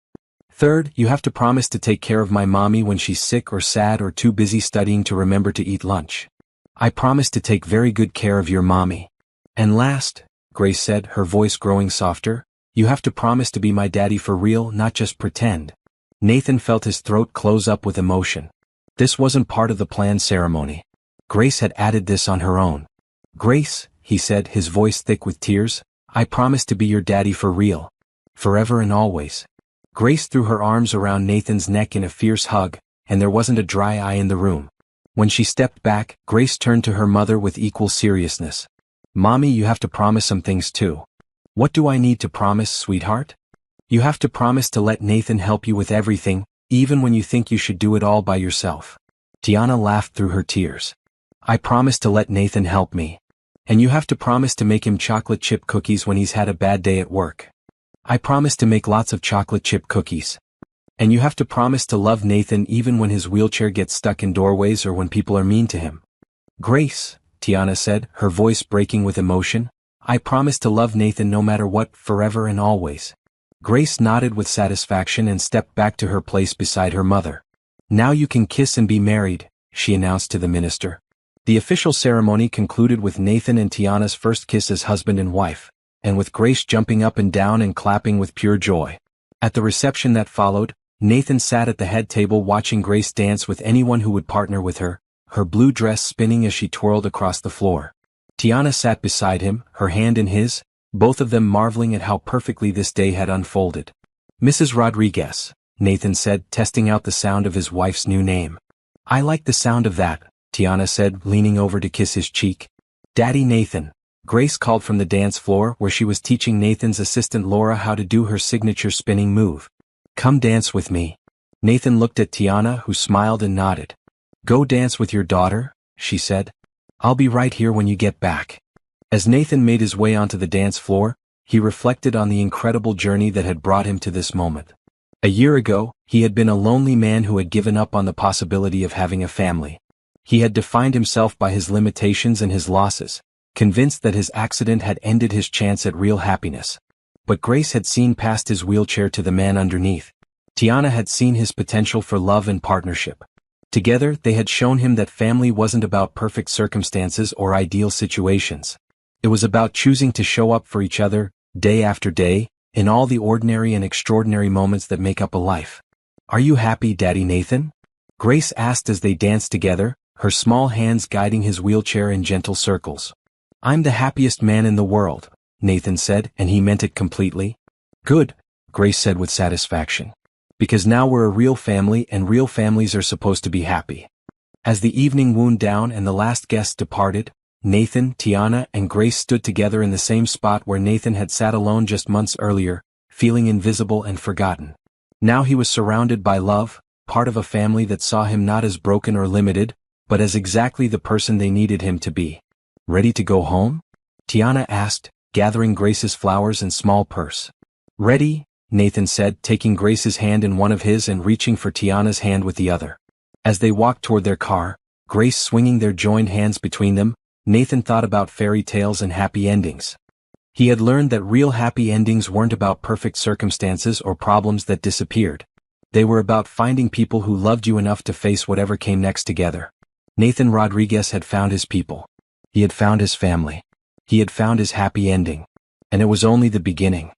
"Third, you have to promise to take care of my mommy when she's sick or sad or too busy studying to remember to eat lunch." "I promise to take very good care of your mommy." "And last," Grace said, her voice growing softer, "you have to promise to be my daddy for real, not just pretend." Nathan felt his throat close up with emotion. This wasn't part of the planned ceremony. Grace had added this on her own. "Grace," he said, his voice thick with tears, I promise to be your daddy for real. Forever and always. Grace threw her arms around Nathan's neck in a fierce hug, and there wasn't a dry eye in the room. When she stepped back, Grace turned to her mother with equal seriousness. Mommy, you have to promise some things too. What do I need to promise, sweetheart? You have to promise to let Nathan help you with everything, even when you think you should do it all by yourself. Tiana laughed through her tears. I promise to let Nathan help me. And you have to promise to make him chocolate chip cookies when he's had a bad day at work. I promise to make lots of chocolate chip cookies. And you have to promise to love Nathan even when his wheelchair gets stuck in doorways or when people are mean to him. Grace, Tiana said, her voice breaking with emotion, I promise to love Nathan no matter what, forever and always. Grace nodded with satisfaction and stepped back to her place beside her mother. Now you can kiss and be married, she announced to the minister. The official ceremony concluded with Nathan and Tiana's first kiss as husband and wife, and with Grace jumping up and down and clapping with pure joy. At the reception that followed, Nathan sat at the head table watching Grace dance with anyone who would partner with her, her blue dress spinning as she twirled across the floor. Tiana sat beside him, her hand in his, both of them marveling at how perfectly this day had unfolded. Mrs. Rodriguez, Nathan said, testing out the sound of his wife's new name. I like the sound of that, Tiana said, leaning over to kiss his cheek. Daddy Nathan, Grace called from the dance floor where she was teaching Nathan's assistant Laura how to do her signature spinning move. Come dance with me. Nathan looked at Tiana, who smiled and nodded. Go dance with your daughter, she said. I'll be right here when you get back. As Nathan made his way onto the dance floor, he reflected on the incredible journey that had brought him to this moment. A year ago, he had been a lonely man who had given up on the possibility of having a family. He had defined himself by his limitations and his losses, convinced that his accident had ended his chance at real happiness. But Grace had seen past his wheelchair to the man underneath. Tiana had seen his potential for love and partnership. Together, they had shown him that family wasn't about perfect circumstances or ideal situations. It was about choosing to show up for each other, day after day, in all the ordinary and extraordinary moments that make up a life. Are you happy, Daddy Nathan? Grace asked as they danced together, her small hands guiding his wheelchair in gentle circles. I'm the happiest man in the world, Nathan said, and he meant it completely. Good, Grace said with satisfaction. Because now we're a real family and real families are supposed to be happy. As the evening wound down and the last guests departed, Nathan, Tiana, and Grace stood together in the same spot where Nathan had sat alone just months earlier, feeling invisible and forgotten. Now he was surrounded by love, part of a family that saw him not as broken or limited, but as exactly the person they needed him to be. Ready to go home? Tiana asked, gathering Grace's flowers and small purse. Ready, Nathan said, taking Grace's hand in one of his and reaching for Tiana's hand with the other. As they walked toward their car, Grace swinging their joined hands between them, Nathan thought about fairy tales and happy endings. He had learned that real happy endings weren't about perfect circumstances or problems that disappeared. They were about finding people who loved you enough to face whatever came next together. Nathan Rodriguez had found his people. He had found his family. He had found his happy ending. And it was only the beginning.